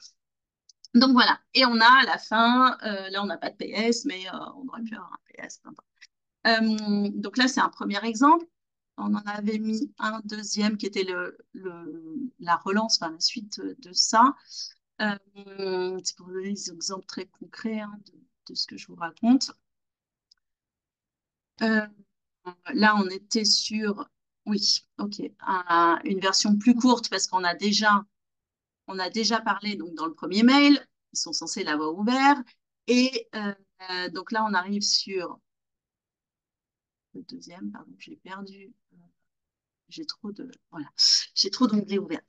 Donc voilà, et on a à la fin, là on n'a pas de PS, mais on aurait pu avoir un PS. Peu importe. Donc là c'est un premier exemple. On en avait mis un deuxième qui était la relance, enfin la suite de ça. C'est pour vous donner des exemples très concrets hein, de ce que je vous raconte. Euh, Là on était sur, oui, ok, une version plus courte parce on a déjà parlé donc, dans le premier mail, ils sont censés l'avoir ouvert. Et donc là, on arrive sur le deuxième, pardon, j'ai perdu. J'ai trop de. Voilà, j'ai trop d'onglets ouverts.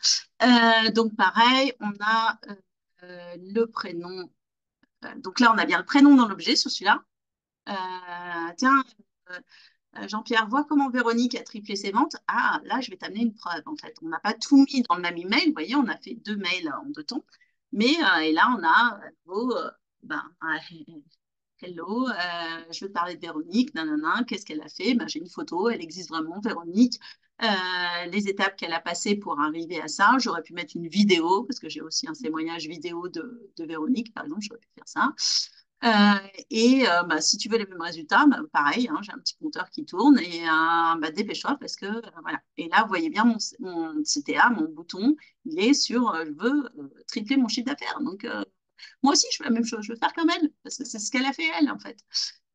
Donc pareil, on a le prénom. Donc là, on a bien le prénom dans l'objet sur celui-là. Tiens, euh, Jean-Pierre, vois comment Véronique a triplé ses ventes. Ah, là, je vais t'amener une preuve. En fait, on n'a pas tout mis dans le même email. Vous voyez, on a fait 2 mails en 2 temps. Mais et là, on a à nouveau, ben, hello, je veux te parler de Véronique. Nanana, qu'est-ce qu'elle a fait? Ben, j'ai une photo, elle existe vraiment, Véronique. Les étapes qu'elle a passées pour arriver à ça. J'aurais pu mettre une vidéo, parce que j'ai aussi un témoignage vidéo de Véronique, par exemple, j'aurais pu faire ça. Bah, si tu veux les mêmes résultats, bah, pareil, hein, j'ai un petit compteur qui tourne et bah, dépêche-toi parce que voilà. Et là, vous voyez bien mon CTA, mon bouton, il est sur je veux tripler mon chiffre d'affaires. Donc, moi aussi, je fais la même chose, je veux faire comme elle parce que c'est ce qu'elle a fait elle en fait.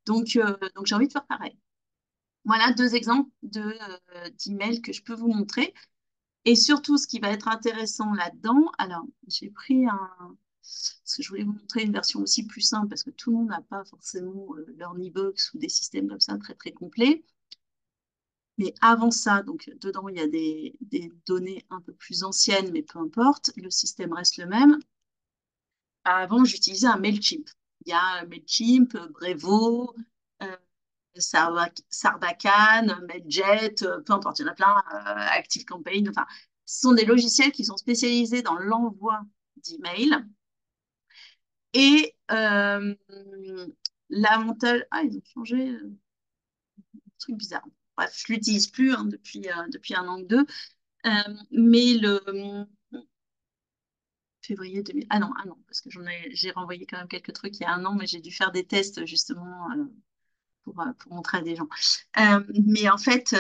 Donc j'ai envie de faire pareil. Voilà 2 exemples d'emails que je peux vous montrer. Et surtout, ce qui va être intéressant là-dedans, alors j'ai pris un. Parce que je voulais vous montrer une version aussi plus simple, parce que tout le monde n'a pas forcément leur Box ou des systèmes comme ça très très complets. Mais avant ça, donc dedans, il y a des données un peu plus anciennes, mais peu importe, le système reste le même. Avant, j'utilisais un Mailchimp. Il y a Mailchimp, Brevo, euh, Sarbacane, Mailjet, peu importe, il y en a plein, ActiveCampaign. Enfin, ce sont des logiciels qui sont spécialisés dans l'envoi d'emails. Et l'avantage. Ah, ils ont changé. Truc bizarre. Bref, je ne l'utilise plus hein, depuis 1 an ou 2. Mais le février 2000. Ah non, 1 an, parce que j'ai renvoyé quand même quelques trucs il y a 1 an, mais j'ai dû faire des tests justement pour montrer à des gens. Mais en fait,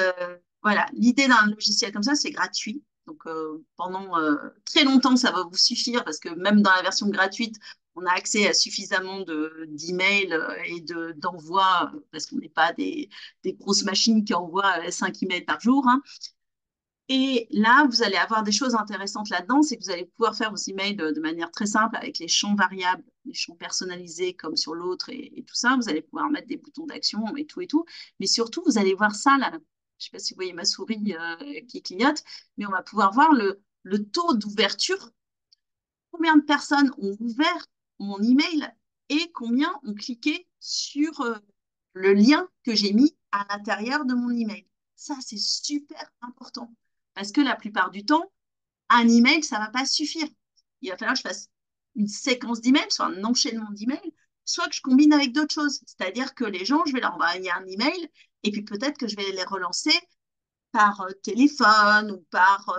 voilà, l'idée d'un logiciel comme ça, c'est gratuit. Donc pendant très longtemps, ça va vous suffire parce que même dans la version gratuite, on a accès à suffisamment d'emails et d'envois parce qu'on n'est pas des grosses machines qui envoient 5 emails par jour. Hein. Et là, vous allez avoir des choses intéressantes là-dedans, c'est que vous allez pouvoir faire vos emails de manière très simple avec les champs variables, les champs personnalisés comme sur l'autre et tout ça. Vous allez pouvoir mettre des boutons d'action et tout et tout. Mais surtout, vous allez voir ça là. Je ne sais pas si vous voyez ma souris qui clignote, mais on va pouvoir voir le taux d'ouverture. Combien de personnes ont ouvert mon email et combien ont cliqué sur le lien que j'ai mis à l'intérieur de mon email. Ça, c'est super important parce que la plupart du temps, un email, ça ne va pas suffire. Il va falloir que je fasse une séquence d'emails, soit un enchaînement d'emails, soit que je combine avec d'autres choses. C'est-à-dire que les gens, je vais leur envoyer un email et puis peut-être que je vais les relancer par téléphone ou par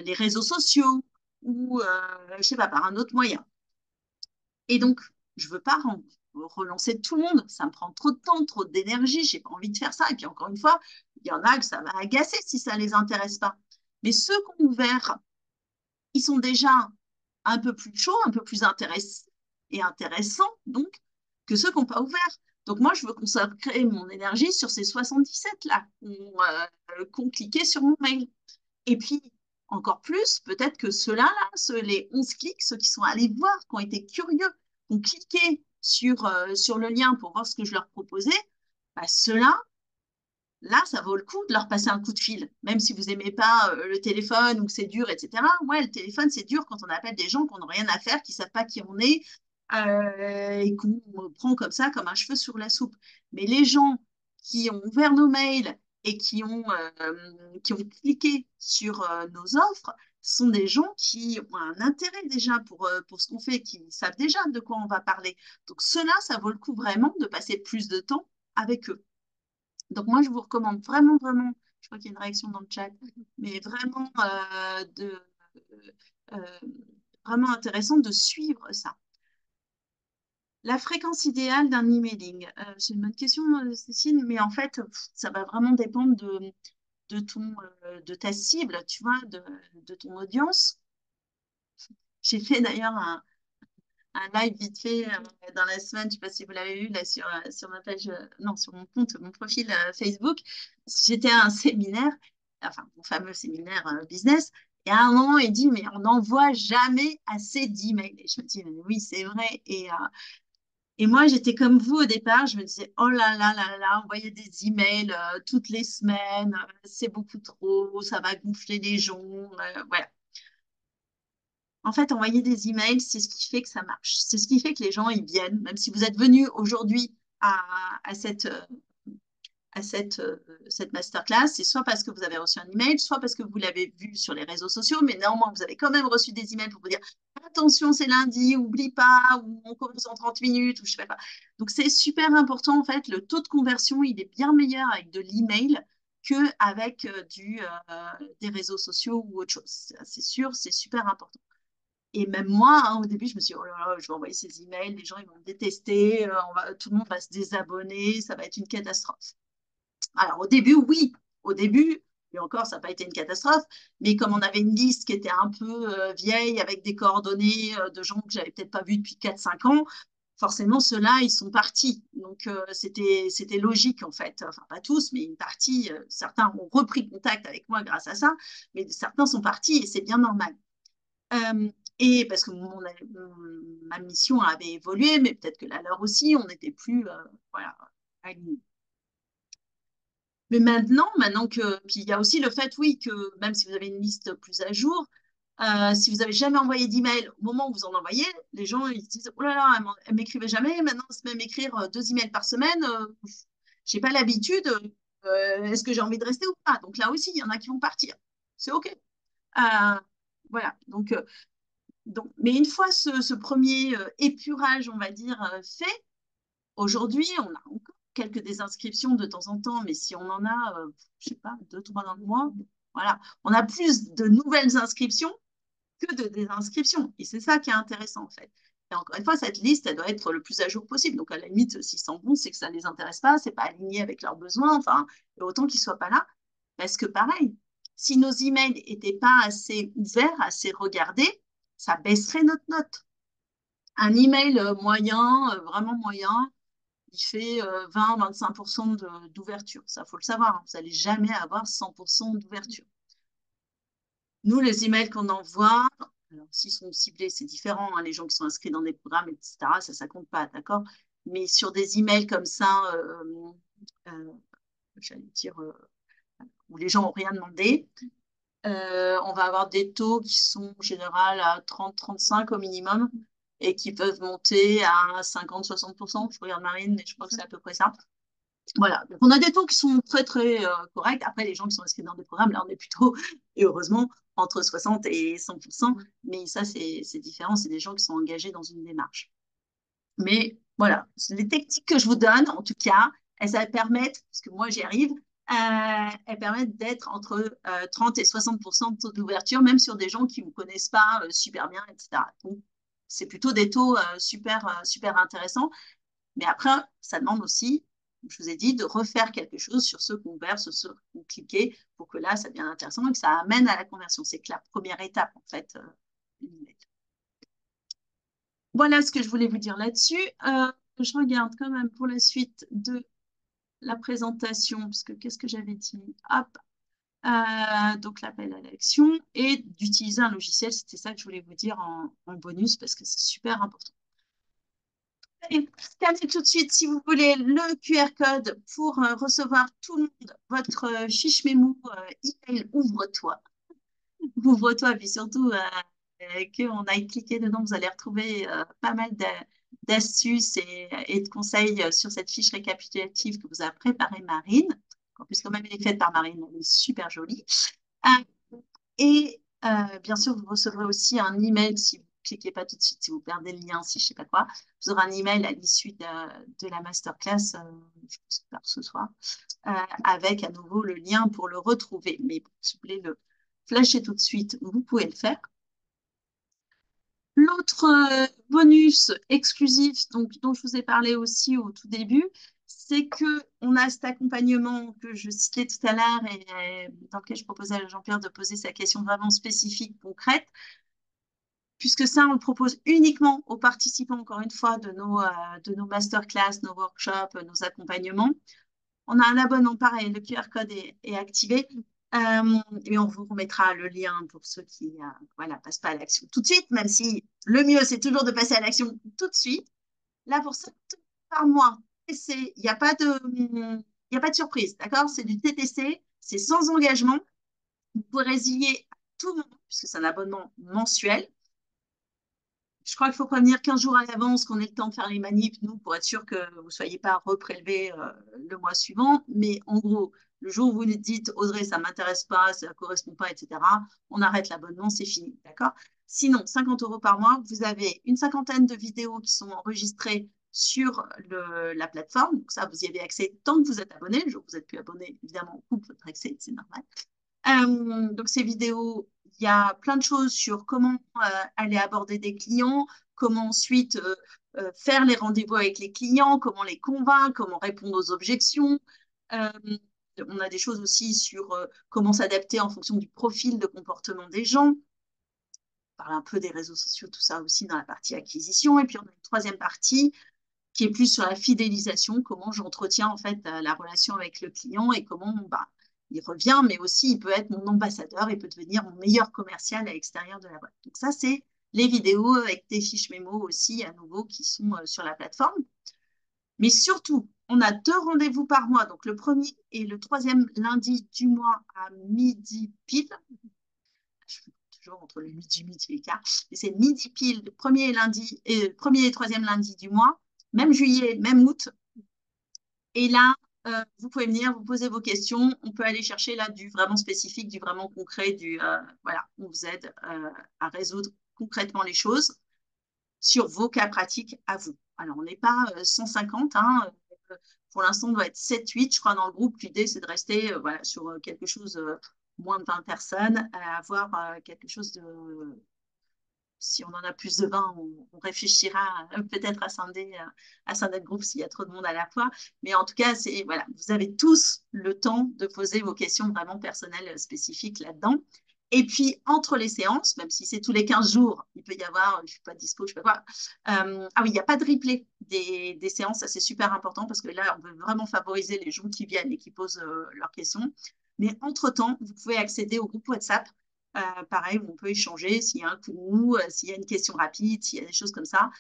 les réseaux sociaux ou, je sais pas, par un autre moyen. Et donc, je ne veux pas relancer tout le monde. Ça me prend trop de temps, trop d'énergie. Je n'ai pas envie de faire ça. Et puis, encore une fois, il y en a que ça va agacer si ça ne les intéresse pas. Mais ceux qui ont ouvert, ils sont déjà un peu plus chauds, un peu plus intéressants et intéressants, donc, que ceux qui n'ont pas ouvert. Donc, moi, je veux consacrer mon énergie sur ces 77-là qui ont cliqué sur mon mail. Et puis, encore plus, peut-être que ceux-là, les 11 clics, ceux qui sont allés voir, qui ont été curieux, qui ont cliqué sur le lien pour voir ce que je leur proposais, bah, ceux-là, là, ça vaut le coup de leur passer un coup de fil, même si vous n'aimez pas le téléphone ou que c'est dur, etc. Ouais, le téléphone, c'est dur quand on appelle des gens qui n'ont rien à faire, qui ne savent pas qui on est et qu'on prend comme ça, comme un cheveu sur la soupe. Mais les gens qui ont ouvert nos mails et qui ont cliqué sur nos offres sont des gens qui ont un intérêt déjà pour ce qu'on fait, qui savent déjà de quoi on va parler. Donc, cela, ça vaut le coup vraiment de passer plus de temps avec eux. Donc moi, je vous recommande vraiment, vraiment, je crois qu'il y a une réaction dans le chat, mais vraiment, euh, vraiment intéressant de suivre ça. La fréquence idéale d'un emailing. C'est une bonne question, Cécile, mais en fait, ça va vraiment dépendre de ta cible, tu vois, de ton audience. J'ai fait d'ailleurs un live vite fait dans la semaine, je ne sais pas si vous l'avez vu là sur ma page, non, sur mon compte, mon profil Facebook. J'étais à un séminaire, enfin mon fameux séminaire business, et à un moment il dit mais on n'envoie jamais assez d'emails. Et je me dis mais oui c'est vrai. Et moi j'étais comme vous au départ, je me disais oh là là là là, envoyer des emails toutes les semaines, c'est beaucoup trop, ça va gonfler les gens, voilà. En fait, envoyer des emails, c'est ce qui fait que ça marche. C'est ce qui fait que les gens y viennent. Même si vous êtes venu aujourd'hui à cette masterclass, c'est soit parce que vous avez reçu un email, soit parce que vous l'avez vu sur les réseaux sociaux, mais néanmoins, vous avez quand même reçu des emails pour vous dire attention, c'est lundi, oublie pas, ou on commence en 30 minutes, ou je sais pas. Donc, c'est super important, en fait. Le taux de conversion, il est bien meilleur avec de l'email qu'avec des réseaux sociaux ou autre chose. C'est sûr, c'est super important. Et même moi, hein, au début, je me suis dit, oh là là, je vais envoyer ces emails, les gens ils vont me détester, tout le monde va se désabonner, ça va être une catastrophe. Alors au début, oui, au début, et encore, ça n'a pas été une catastrophe, mais comme on avait une liste qui était un peu vieille, avec des coordonnées de gens que j'avais peut-être pas vus depuis 4, 5 ans, forcément, ceux-là, ils sont partis. Donc c'était logique en fait. Enfin, pas tous, mais une partie, certains ont repris contact avec moi grâce à ça, mais certains sont partis et c'est bien normal. Et parce que ma mission avait évolué, mais peut-être que la leur aussi, on n'était plus voilà, alignés. Mais maintenant puis il y a aussi le fait, oui, que même si vous avez une liste plus à jour, si vous n'avez jamais envoyé d'email, au moment où vous en envoyez, les gens ils se disent, oh là là, elle m'écrivait jamais, maintenant elle se met à m'écrire 2 emails par semaine, j'ai pas l'habitude, est-ce que j'ai envie de rester ou pas? Donc là aussi, il y en a qui vont partir. C'est OK. Voilà. Mais une fois ce premier épurage, on va dire, fait, aujourd'hui, on a encore quelques désinscriptions de temps en temps, mais si on en a, je sais pas, 2, 3 dans le mois, voilà, on a plus de nouvelles inscriptions que de désinscriptions. Et c'est ça qui est intéressant, en fait. Et encore une fois, cette liste, elle doit être le plus à jour possible. Donc, à la limite, s'ils sont bons, c'est que ça ne les intéresse pas, c'est pas aligné avec leurs besoins, enfin, autant qu'ils ne soient pas là. Parce que pareil, si nos emails n'étaient pas assez ouverts, assez regardés, ça baisserait notre note. Un email moyen, vraiment moyen, il fait 20-25% d'ouverture. Ça, faut le savoir, hein. Vous n'allez jamais avoir 100% d'ouverture. Nous, les emails qu'on envoie, alors s'ils sont ciblés, c'est différent, hein, les gens qui sont inscrits dans des programmes, etc., ça compte pas, d'accord? Mais sur des emails comme ça, euh, j'allais dire, où les gens n'ont rien demandé, on va avoir des taux qui sont en général à 30-35 au minimum et qui peuvent monter à 50-60%. Je regarde Marine, mais je crois que c'est à peu près ça. Voilà, donc on a des taux qui sont très très corrects. Après, les gens qui sont inscrits dans des programmes, là, on est plutôt, et heureusement, entre 60 et 100%. Mais ça, c'est différent. C'est des gens qui sont engagés dans une démarche. Mais voilà, les techniques que je vous donne, en tout cas, elles permettent, parce que moi j'y arrive, elles permettent d'être entre 30 et 60% de taux d'ouverture, même sur des gens qui ne vous connaissent pas super bien, etc. Donc, c'est plutôt des taux super intéressants. Mais après, ça demande aussi, comme je vous ai dit, de refaire quelque chose sur ceux qu'on ouvert, sur ceux qu'on cliqué, pour que là, ça devienne intéressant et que ça amène à la conversion. C'est que la première étape, en fait, voilà ce que je voulais vous dire là-dessus. Je regarde quand même pour la suite de la présentation, parce que qu'est-ce que j'avais dit? Hop, donc l'appel à l'action et d'utiliser un logiciel. C'était ça que je voulais vous dire en bonus parce que c'est super important. Et scannez tout de suite, si vous voulez, le QR code pour recevoir tout le monde votre fiche mémo email Ouvre-toi. Ouvre-toi, puis surtout qu'on aille cliquer dedans, vous allez retrouver pas mal d'astuces et de conseils sur cette fiche récapitulative que vous a préparée Marine. En plus, quand même, elle est faite par Marine, elle est super jolie. Et bien sûr, vous recevrez aussi un email si vous ne cliquez pas tout de suite, si vous perdez le lien, si je ne sais pas quoi. Vous aurez un email à l'issue de la masterclass, je pense que ce soir, avec à nouveau le lien pour le retrouver. Mais si vous voulez le flasher tout de suite, vous pouvez le faire. L'autre bonus exclusif dont je vous ai parlé aussi au tout début, c'est que on a cet accompagnement que je citais tout à l'heure et dans lequel je proposais à Jean-Pierre de poser sa question vraiment spécifique, concrète, puisque ça, on le propose uniquement aux participants, encore une fois, de nos masterclass, nos workshops, nos accompagnements. On a un abonnement pareil, le QR code est activé. Et on vous remettra le lien pour ceux qui voilà, passent pas à l'action tout de suite, même si le mieux, c'est toujours de passer à l'action tout de suite. Là, pour 7 par mois, il n'y a pas de surprise, d'accord? C'est du TTC, c'est sans engagement. Vous pouvez résilier à tout moment, puisque c'est un abonnement mensuel. Je crois qu'il faut prévenir 15 jours à l'avance qu'on ait le temps de faire les manips, nous, pour être sûr que vous ne soyez pas reprélevé le mois suivant. Mais en gros, le jour où vous nous dites, Audrey, ça ne m'intéresse pas, ça ne correspond pas, etc., on arrête l'abonnement, c'est fini. D'accord? Sinon, 50 € par mois, vous avez une cinquantaine de vidéos qui sont enregistrées sur la plateforme. Donc ça, vous y avez accès tant que vous êtes abonné. Le jour où vous n'êtes plus abonné, évidemment, on coupe votre accès, c'est normal. Donc ces vidéos, il y a plein de choses sur comment aller aborder des clients, comment ensuite faire les rendez-vous avec les clients, comment les convaincre, comment répondre aux objections. Euh, on a des choses aussi sur comment s'adapter en fonction du profil de comportement des gens. On parle un peu des réseaux sociaux, tout ça aussi dans la partie acquisition. Et puis on a une troisième partie qui est plus sur la fidélisation, comment j'entretiens en fait la relation avec le client et comment bah, il revient, mais aussi il peut être mon ambassadeur, il peut devenir mon meilleur commercial à l'extérieur de la boîte. Donc ça, c'est les vidéos avec des fiches mémo aussi à nouveau qui sont sur la plateforme. Mais surtout, on a 2 rendez-vous par mois, donc le premier et le troisième lundi du mois à midi pile. Je fais toujours entre le midi et quart, mais c'est midi pile, le premier et troisième lundi du mois, même juillet, même août. Et là, vous pouvez venir, vous poser vos questions. On peut aller chercher là du vraiment spécifique, du vraiment concret, voilà, on vous aide à résoudre concrètement les choses sur vos cas pratiques à vous. Alors, on n'est pas 150, hein, pour l'instant, on doit être 7-8, je crois, dans le groupe. L'idée, c'est de rester voilà, sur quelque chose moins de 20 personnes, à avoir quelque chose de si on en a plus de 20, on réfléchira peut-être à scinder le groupe s'il y a trop de monde à la fois. Mais en tout cas, voilà, vous avez tous le temps de poser vos questions vraiment personnelles, spécifiques là-dedans. Et puis, entre les séances, même si c'est tous les 15 jours, il peut y avoir, je ne suis pas dispo, je ne sais pas quoi. Ah oui, il n'y a pas de replay des séances, ça c'est super important parce que là, on veut vraiment favoriser les gens qui viennent et qui posent leurs questions. Mais entre-temps, vous pouvez accéder au groupe WhatsApp pareil, où on peut échanger s'il y a un coup de mou, s'il y a une question rapide, s'il y a des choses comme ça.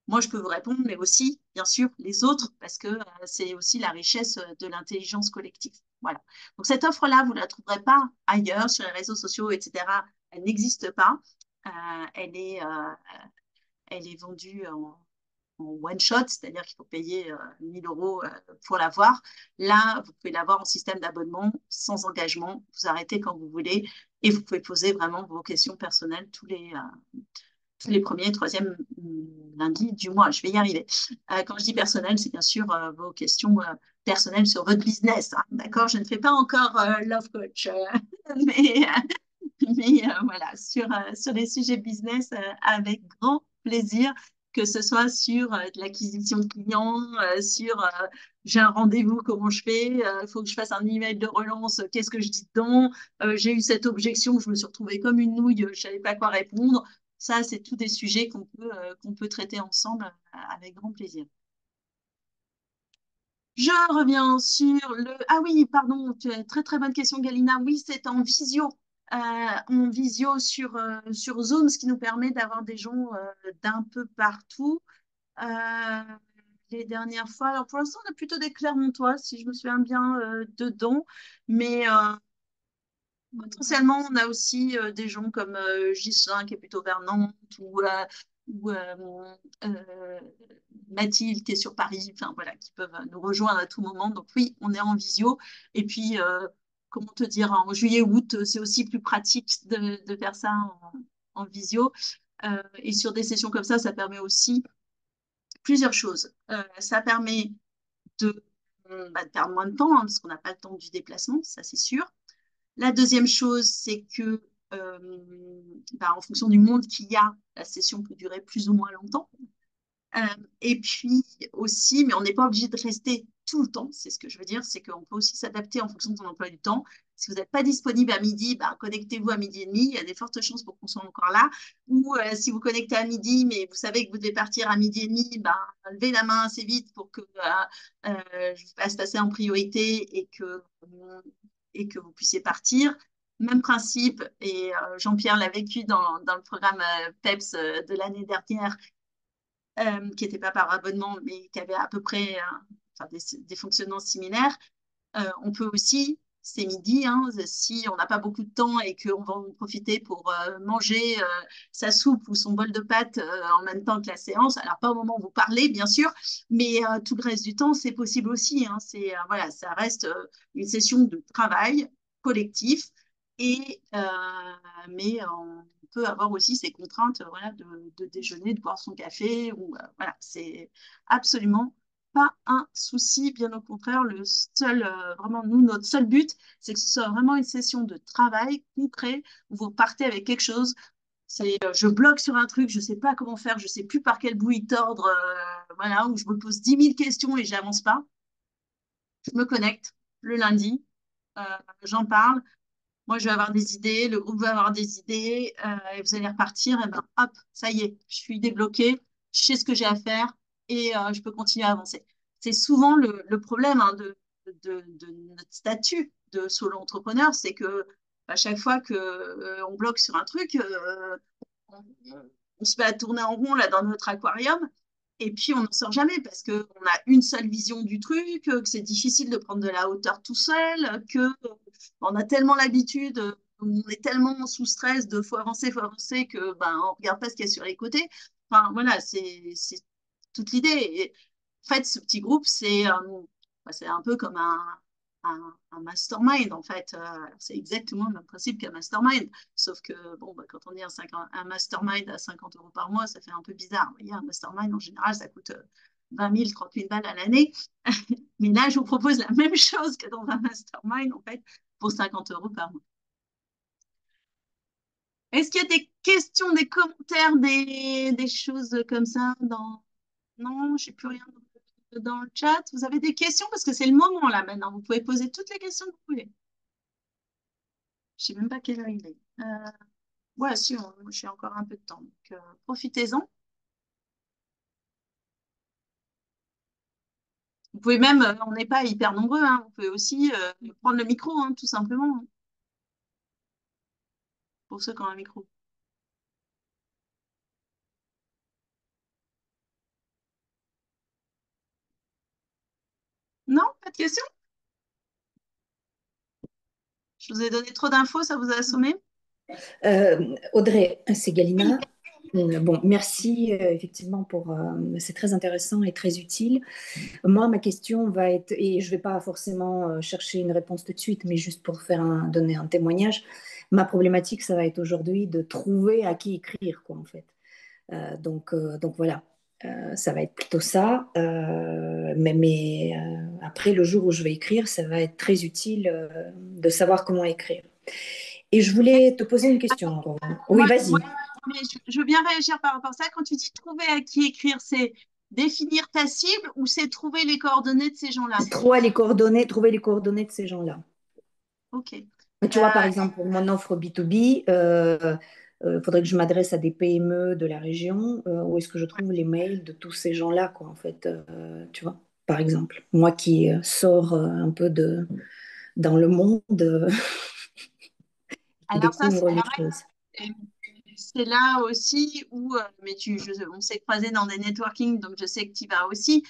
Moi, je peux vous répondre, mais aussi, bien sûr, les autres, parce que c'est aussi la richesse de l'intelligence collective. Voilà. Donc, cette offre-là, vous ne la trouverez pas ailleurs, sur les réseaux sociaux, etc. Elle n'existe pas. Euh, elle est, euh, elle est vendue en one shot, c'est-à-dire qu'il faut payer 1000 euros pour l'avoir. Là, vous pouvez l'avoir en système d'abonnement, sans engagement. Vous arrêtez quand vous voulez et vous pouvez poser vraiment vos questions personnelles tous les premiers et troisièmes lundis du mois. Je vais y arriver. Quand je dis personnel, c'est bien sûr vos questions personnelles sur votre business. Hein, d'accord? Je ne fais pas encore love coach, mais, voilà, sur les sujets business avec grand plaisir, que ce soit sur de l'acquisition de clients, sur j'ai un rendez-vous, comment je fais, il faut que je fasse un email de relance, qu'est-ce que je dis dedans, j'ai eu cette objection, je me suis retrouvée comme une nouille, je ne savais pas quoi répondre. Ça, c'est tous des sujets qu'on peut traiter ensemble avec grand plaisir. Je reviens sur le... Ah oui, pardon, très très bonne question, Galina. Oui, c'est en visio sur Zoom, ce qui nous permet d'avoir des gens d'un peu partout. Euh, les dernières fois, alors pour l'instant, on a plutôt des Clermontois, si je me souviens bien, dedans, mais potentiellement, on a aussi des gens comme Ghislain qui est plutôt vers Nantes ou euh, Mathilde qui est sur Paris, enfin voilà, qui peuvent nous rejoindre à tout moment. Donc oui, on est en visio. Et puis, comment te dire, en juillet-août, c'est aussi plus pratique de faire ça en visio. Et sur des sessions comme ça permet aussi plusieurs choses. Ça permet de perdre moins de temps, hein, parce qu'on n'a pas le temps du déplacement, ça c'est sûr. La deuxième chose, c'est que en fonction du monde qu'il y a, la session peut durer plus ou moins longtemps. Euh, et puis aussi, mais on n'est pas obligé de rester tout le temps, c'est ce que je veux dire, c'est qu'on peut aussi s'adapter en fonction de son emploi du temps. Si vous n'êtes pas disponible à midi, connectez-vous à midi et demi, il y a des fortes chances pour qu'on soit encore là. Ou si vous connectez à midi, mais vous savez que vous devez partir à midi et demi, levez la main assez vite pour que je vous fasse passer en priorité et que vous puissiez partir. Même principe, et Jean-Pierre l'a vécu dans le programme PEPS de l'année dernière, qui n'était pas par abonnement, mais qui avait à peu près enfin, des fonctionnements similaires. On peut aussi, c'est midi, hein, si on n'a pas beaucoup de temps et qu'on va en profiter pour manger sa soupe ou son bol de pâtes en même temps que la séance, alors pas au moment où vous parlez, bien sûr, mais tout le reste du temps, c'est possible aussi. Hein, voilà, ça reste une session de travail collectif, et, mais on peut avoir aussi ces contraintes voilà, de déjeuner, de boire son café. Ou, voilà, c'est absolument pas un souci, bien au contraire, vraiment, nous, notre seul but, c'est que ce soit vraiment une session de travail concret où vous partez avec quelque chose. C'est, je bloque sur un truc, je sais pas comment faire, je sais plus par quel bout y tordre, voilà, où je me pose 10 000 questions et j'avance pas. Je me connecte le lundi, euh, j'en parle. Moi, je vais avoir des idées, le groupe va avoir des idées, et vous allez repartir, et ben hop, ça y est, je suis débloquée, je sais ce que j'ai à faire et je peux continuer à avancer. C'est souvent le problème hein, de notre statut de solo entrepreneur, c'est que à chaque fois que on bloque sur un truc, on, on se met à tourner en rond là dans notre aquarium. Et puis, on n'en sort jamais parce qu'on a une seule vision du truc, que c'est difficile de prendre de la hauteur tout seul, que on a tellement l'habitude, on est tellement sous stress de faut avancer que on regarde pas ce qu'il y a sur les côtés. Enfin voilà, c'est toute l'idée. Et en fait, ce petit groupe, c'est un peu comme un mastermind en fait. C'est exactement le même principe qu'un mastermind, sauf que bon, quand on est un mastermind à 50 euros par mois, ça fait un peu bizarre. Vous voyez, un mastermind en général, ça coûte 20 000, 30 000 balles à l'année. Mais là, je vous propose la même chose que dans un mastermind en fait pour 50 euros par mois. Est-ce qu'il y a des questions, des commentaires, des choses comme ça dans... Non, je n'ai plus rien dans le chat. Vous avez des questions parce que c'est le moment là maintenant. Vous pouvez poser toutes les questions que vous voulez. Je ne sais même pas quelle heure il est. Ouais, si, j'ai encore un peu de temps. Donc, profitez-en. Vous pouvez même, on n'est pas hyper nombreux, hein, vous pouvez aussi prendre le micro, hein, tout simplement. pour ceux qui ont un micro. Non, pas de questions? Je vous ai donné trop d'infos, ça vous a assommé? Audrey, c'est Oui. Galina. Bon, merci effectivement pour. C'est très intéressant et très utile. Moi, ma question va être, et je ne vais pas forcément chercher une réponse tout de suite, mais juste pour donner un témoignage. Ma problématique, ça va être aujourd'hui de trouver à qui écrire, quoi, en fait. Donc voilà. Ça va être plutôt ça. Mais après, le jour où je vais écrire, ça va être très utile de savoir comment écrire. Et je voulais te poser une question, Aurore. Oui, Moi, vas-y. mais je veux bien réagir par rapport à ça. Quand tu dis trouver à qui écrire, c'est définir ta cible ou c'est trouver les coordonnées de ces gens-là? Trouver les coordonnées de ces gens-là. Ok. Tu vois, par exemple, pour mon offre B2B, faudrait que je m'adresse à des PME de la région. Où est-ce que je trouve les mails de tous ces gens-là, quoi, en fait, tu vois, par exemple. Moi qui sors un peu dans le monde, qui Alors ça, c'est découvre les pareil. choses. Et c'est là aussi où, mais on s'est croisés dans des networking, donc je sais que tu y vas aussi.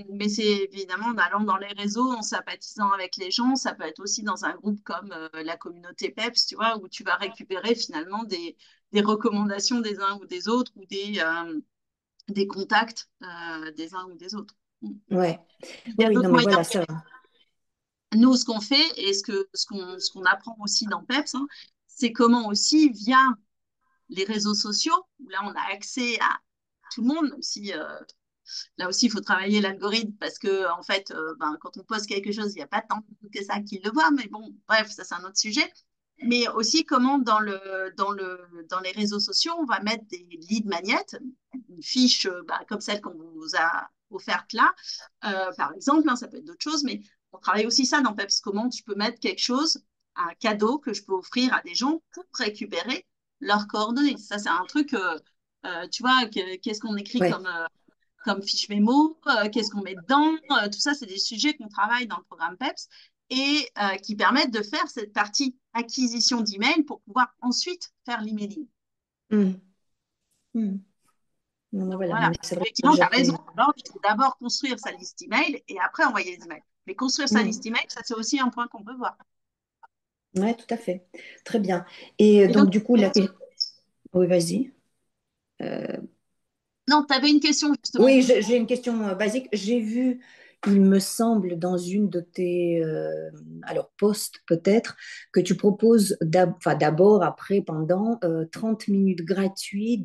Mais c'est évidemment en allant dans les réseaux, en sympathisant avec les gens. Ça peut être aussi dans un groupe comme la communauté PEPS, tu vois, où tu vas récupérer finalement des recommandations des uns ou des autres ou des contacts des uns ou des autres. Ouais. Il y Oui, a oui, non, d'autres mais moyens. voilà, ça. Nous, ce qu'on fait et ce qu'on apprend aussi dans PEPS, hein, c'est comment aussi, via les réseaux sociaux, où là, on a accès à tout le monde, même si là aussi, il faut travailler l'algorithme parce que, en fait, ben, quand on poste quelque chose, il n'y a pas tant que ça qui le voit. Mais bon, bref, ça, c'est un autre sujet. Mais aussi, comment dans les réseaux sociaux, on va mettre des lead magnets, une fiche bah, comme celle qu'on vous a offerte là, par exemple, hein, ça peut être d'autres choses, mais on travaille aussi ça dans PEPS. Comment tu peux mettre quelque chose, un cadeau que je peux offrir à des gens pour récupérer leurs coordonnées. Ça, c'est un truc, tu vois, qu'est-ce qu'on écrit Ouais. comme fiche mémo, qu'est-ce qu'on met dedans, tout ça, c'est des sujets qu'on travaille dans le programme PEPS et qui permettent de faire cette partie acquisition d'emails pour pouvoir ensuite faire l'emailing. Hum, hum. Non, mais Donc voilà, voilà, mais c'est vrai que effectivement, tu j'ai as raison. fait. Alors, il faut d'abord construire sa liste email et après envoyer les emails. Mais construire sa Hum. liste email, ça c'est aussi un point qu'on peut voir. Ouais, tout à fait. Très bien. Et Et donc, donc, du coup, oui, vas-y. Euh, non, tu avais une question justement. Oui, j'ai une question basique. J'ai vu, il me semble, dans une de tes alors posts peut-être, que tu proposes enfin, d'abord, après, pendant 30 minutes gratuits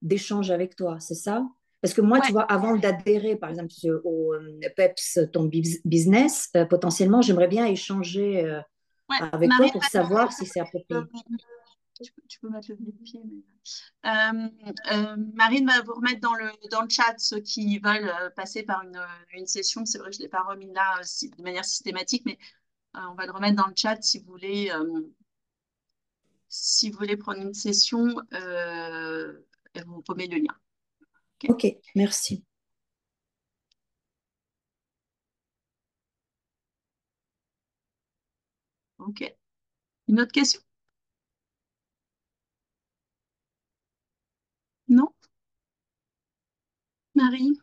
d'échange avec toi, c'est ça? Parce que moi, tu Ouais, vois, avant d'adhérer, par exemple, au PEPS, ton business, potentiellement, j'aimerais bien échanger ouais. avec toi Marine, pour savoir si c'est euh, approprié. tu peux mettre le pied. Marine va vous remettre dans le chat ceux qui veulent passer par une session. C'est vrai que je ne l'ai pas remis là de manière systématique, mais on va le remettre dans le chat si vous voulez prendre une session. Elle vous remet le lien. Ok. Ok, merci. Ok. Une autre question? Non? Marie?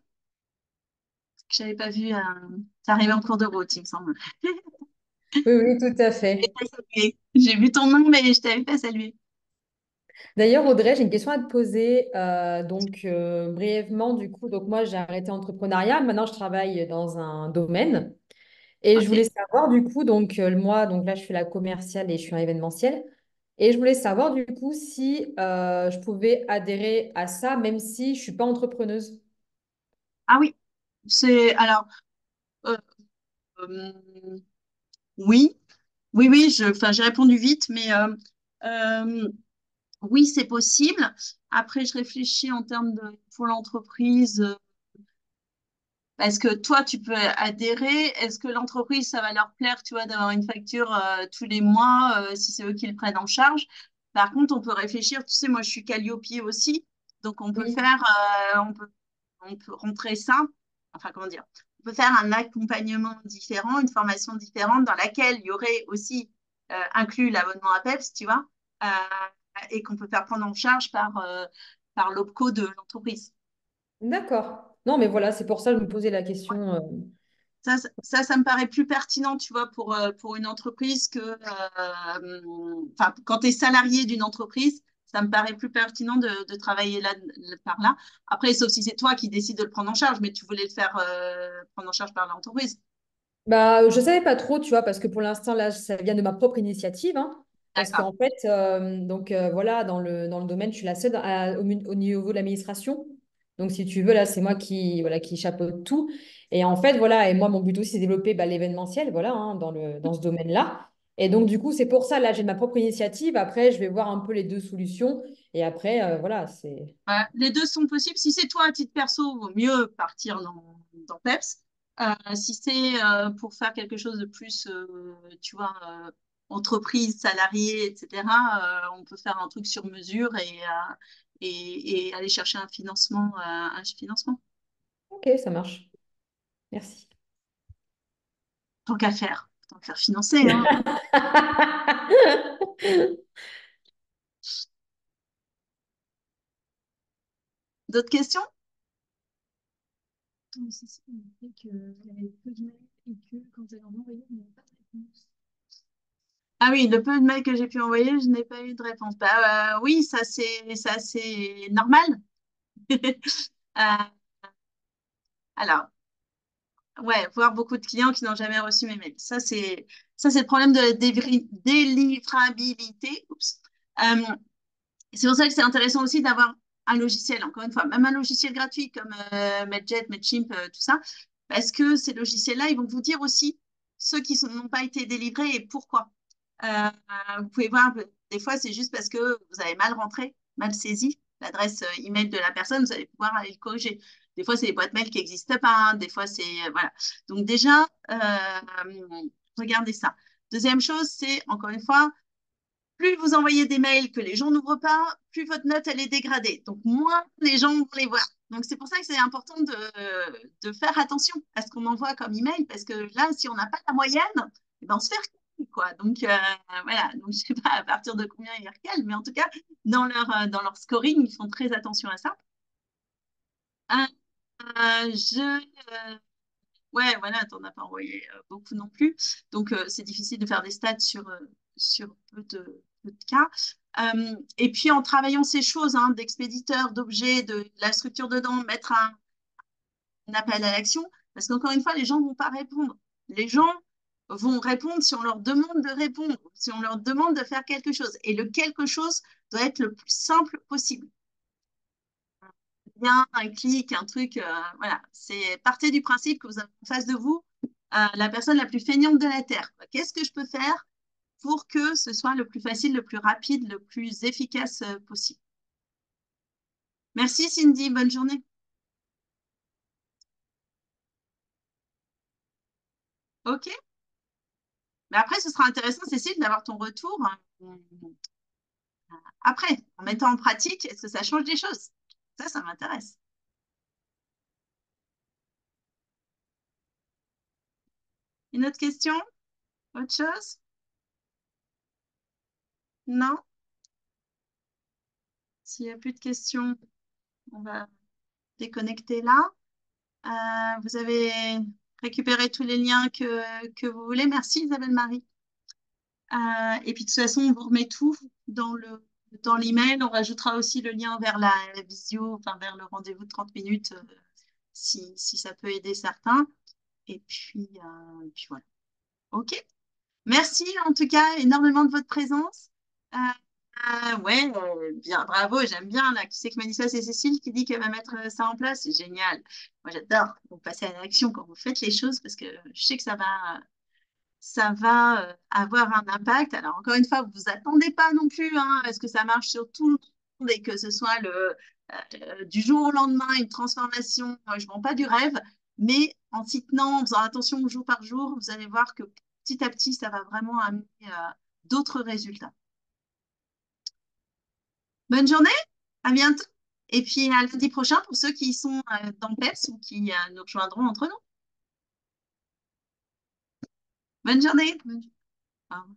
Que j'avais pas vu. Ça arrivait en cours de route, il me semble. Oui, oui, tout à Je t'avais fait. pas salué. J'ai vu ton nom, mais je t'avais pas salué. D'ailleurs, Audrey, j'ai une question à te poser. Brièvement, du coup, donc moi, j'ai arrêté l'entrepreneuriat. Maintenant, je travaille dans un domaine. Et je voulais Ok. savoir, du coup, moi, donc là, je fais la commerciale et je suis en événementiel. Et je voulais savoir, du coup, si je pouvais adhérer à ça, même si je suis pas entrepreneuse. Ah oui. Alors. euh, euh, oui. Oui, oui, enfin, j'ai répondu vite, mais euh, oui, c'est possible. Après, je réfléchis en termes pour l'entreprise, parce que toi, tu peux adhérer. Est-ce que l'entreprise, ça va leur plaire, tu vois, d'avoir une facture tous les mois, si c'est eux qui le prennent en charge? Par contre, on peut réfléchir, tu sais, moi, je suis Calliope aussi, donc on peut Oui, faire, on peut rentrer ça, enfin, comment dire, on peut faire un accompagnement différent, une formation différente dans laquelle il y aurait aussi inclus l'abonnement à PEPS, tu vois, et qu'on peut faire prendre en charge par l'OPCO de l'entreprise. D'accord. Non, mais voilà, c'est pour ça que je me posais la question. Ça me paraît plus pertinent, tu vois, pour une entreprise que, enfin, quand tu es salarié d'une entreprise, ça me paraît plus pertinent de travailler là, par là. Après, sauf si c'est toi qui décides de le prendre en charge, mais tu voulais le faire prendre en charge par l'entreprise. Bah, je savais pas trop, tu vois, parce que pour l'instant, là, ça vient de ma propre initiative, hein, parce D'accord. qu'en fait, voilà, dans le domaine, je suis la seule au niveau de l'administration. Donc, si tu veux, là, c'est moi voilà, qui chapeaute tout. Et en fait, voilà, et moi, mon but aussi, c'est de développer bah, l'événementiel, voilà, hein, dans ce domaine-là. Et donc, du coup, c'est pour ça, là, j'ai ma propre initiative. Après, je vais voir un peu les deux solutions. Et après, voilà, c'est... Les deux sont possibles. Si c'est toi à titre perso, vaut mieux partir dans PEPS. Si c'est pour faire quelque chose de plus, tu vois, entreprise, salarié, etc., on peut faire un truc sur mesure et aller chercher un financement, un financement. Ok, ça marche. Merci. Tant qu'à faire financer, hein. D'autres questions? Cécile m'a dit qu'elle avait peu de mails et que quand elle en envoyait, il n'y avait pas de réponse. Ah oui, le peu de mails que j'ai pu envoyer, je n'ai pas eu de réponse. Bah, oui, ça c'est normal. Euh, alors, ouais, voir beaucoup de clients qui n'ont jamais reçu mes mails. Ça c'est le problème de la délivrabilité. Oups. Euh, c'est pour ça que c'est intéressant aussi d'avoir un logiciel, encore une fois, même un logiciel gratuit comme Medjet, Mailchimp, tout ça, parce que ces logiciels-là, ils vont vous dire aussi ceux qui n'ont pas été délivrés et pourquoi. Euh, vous pouvez voir, des fois, c'est juste parce que vous avez mal rentré, mal saisi l'adresse email de la personne, vous allez pouvoir aller le corriger. Des fois, c'est des boîtes mail qui n'existent pas, hein. Des fois, c'est... voilà. Donc déjà, regardez ça. Deuxième chose, c'est, encore une fois, plus vous envoyez des mails que les gens n'ouvrent pas, plus votre note, elle est dégradée. Donc, moins les gens vont les voir. Donc, c'est pour ça que c'est important de faire attention à ce qu'on envoie comme email, parce que là, si on n'a pas la moyenne, eh ben, on se fait recaler, quoi. Donc, voilà. Donc, je ne sais pas à partir de combien ils recalent, mais en tout cas, dans leur scoring, ils font très attention à ça. Euh, ouais, voilà, t'en as pas envoyé beaucoup non plus. Donc, c'est difficile de faire des stats sur peu de cas. Et puis, en travaillant ces choses, hein, d'expéditeur, d'objets, de la structure dedans, mettre un appel à l'action, parce qu'encore une fois, les gens ne vont pas répondre. Les gens vont répondre si on leur demande de répondre, si on leur demande de faire quelque chose. Et le quelque chose doit être le plus simple possible. Bien, un clic, un truc, voilà. C'est partez du principe que vous avez en face de vous la personne la plus feignante de la Terre. Qu'est-ce que je peux faire pour que ce soit le plus facile, le plus rapide, le plus efficace possible? Merci Cindy, bonne journée. Ok. Mais après, ce sera intéressant, Cécile, d'avoir ton retour après, en mettant en pratique, est-ce que ça change des choses? Ça m'intéresse. Une autre question? Autre chose? Non? S'il n'y a plus de questions, on va déconnecter là. Vous avez récupéré tous les liens que vous voulez. Merci Isabelle Marie. Et puis de toute façon, on vous remet tout dans l'email. On rajoutera aussi le lien vers la visio, enfin vers le rendez-vous de 30 minutes si ça peut aider certains. Et puis voilà. OK. Merci en tout cas énormément de votre présence. Euh, ouais, bien, bravo, j'aime bien là. Qui c'est que Manissa, c'est Cécile qui dit qu'elle va mettre ça en place. C'est génial. Moi, j'adore. Vous passez à l'action quand vous faites les choses parce que je sais que ça va avoir un impact. Alors, encore une fois, vous vous attendez pas non plus hein, à ce que ça marche sur tout le monde et que ce soit du jour au lendemain une transformation. Moi, je ne vends pas du rêve, mais en s'y tenant, en faisant attention jour par jour, vous allez voir que petit à petit, ça va vraiment amener d'autres résultats. Bonne journée, à bientôt. Et puis à lundi prochain pour ceux qui sont dans le PEPS ou qui nous rejoindront entre nous. Bonne journée. Au revoir.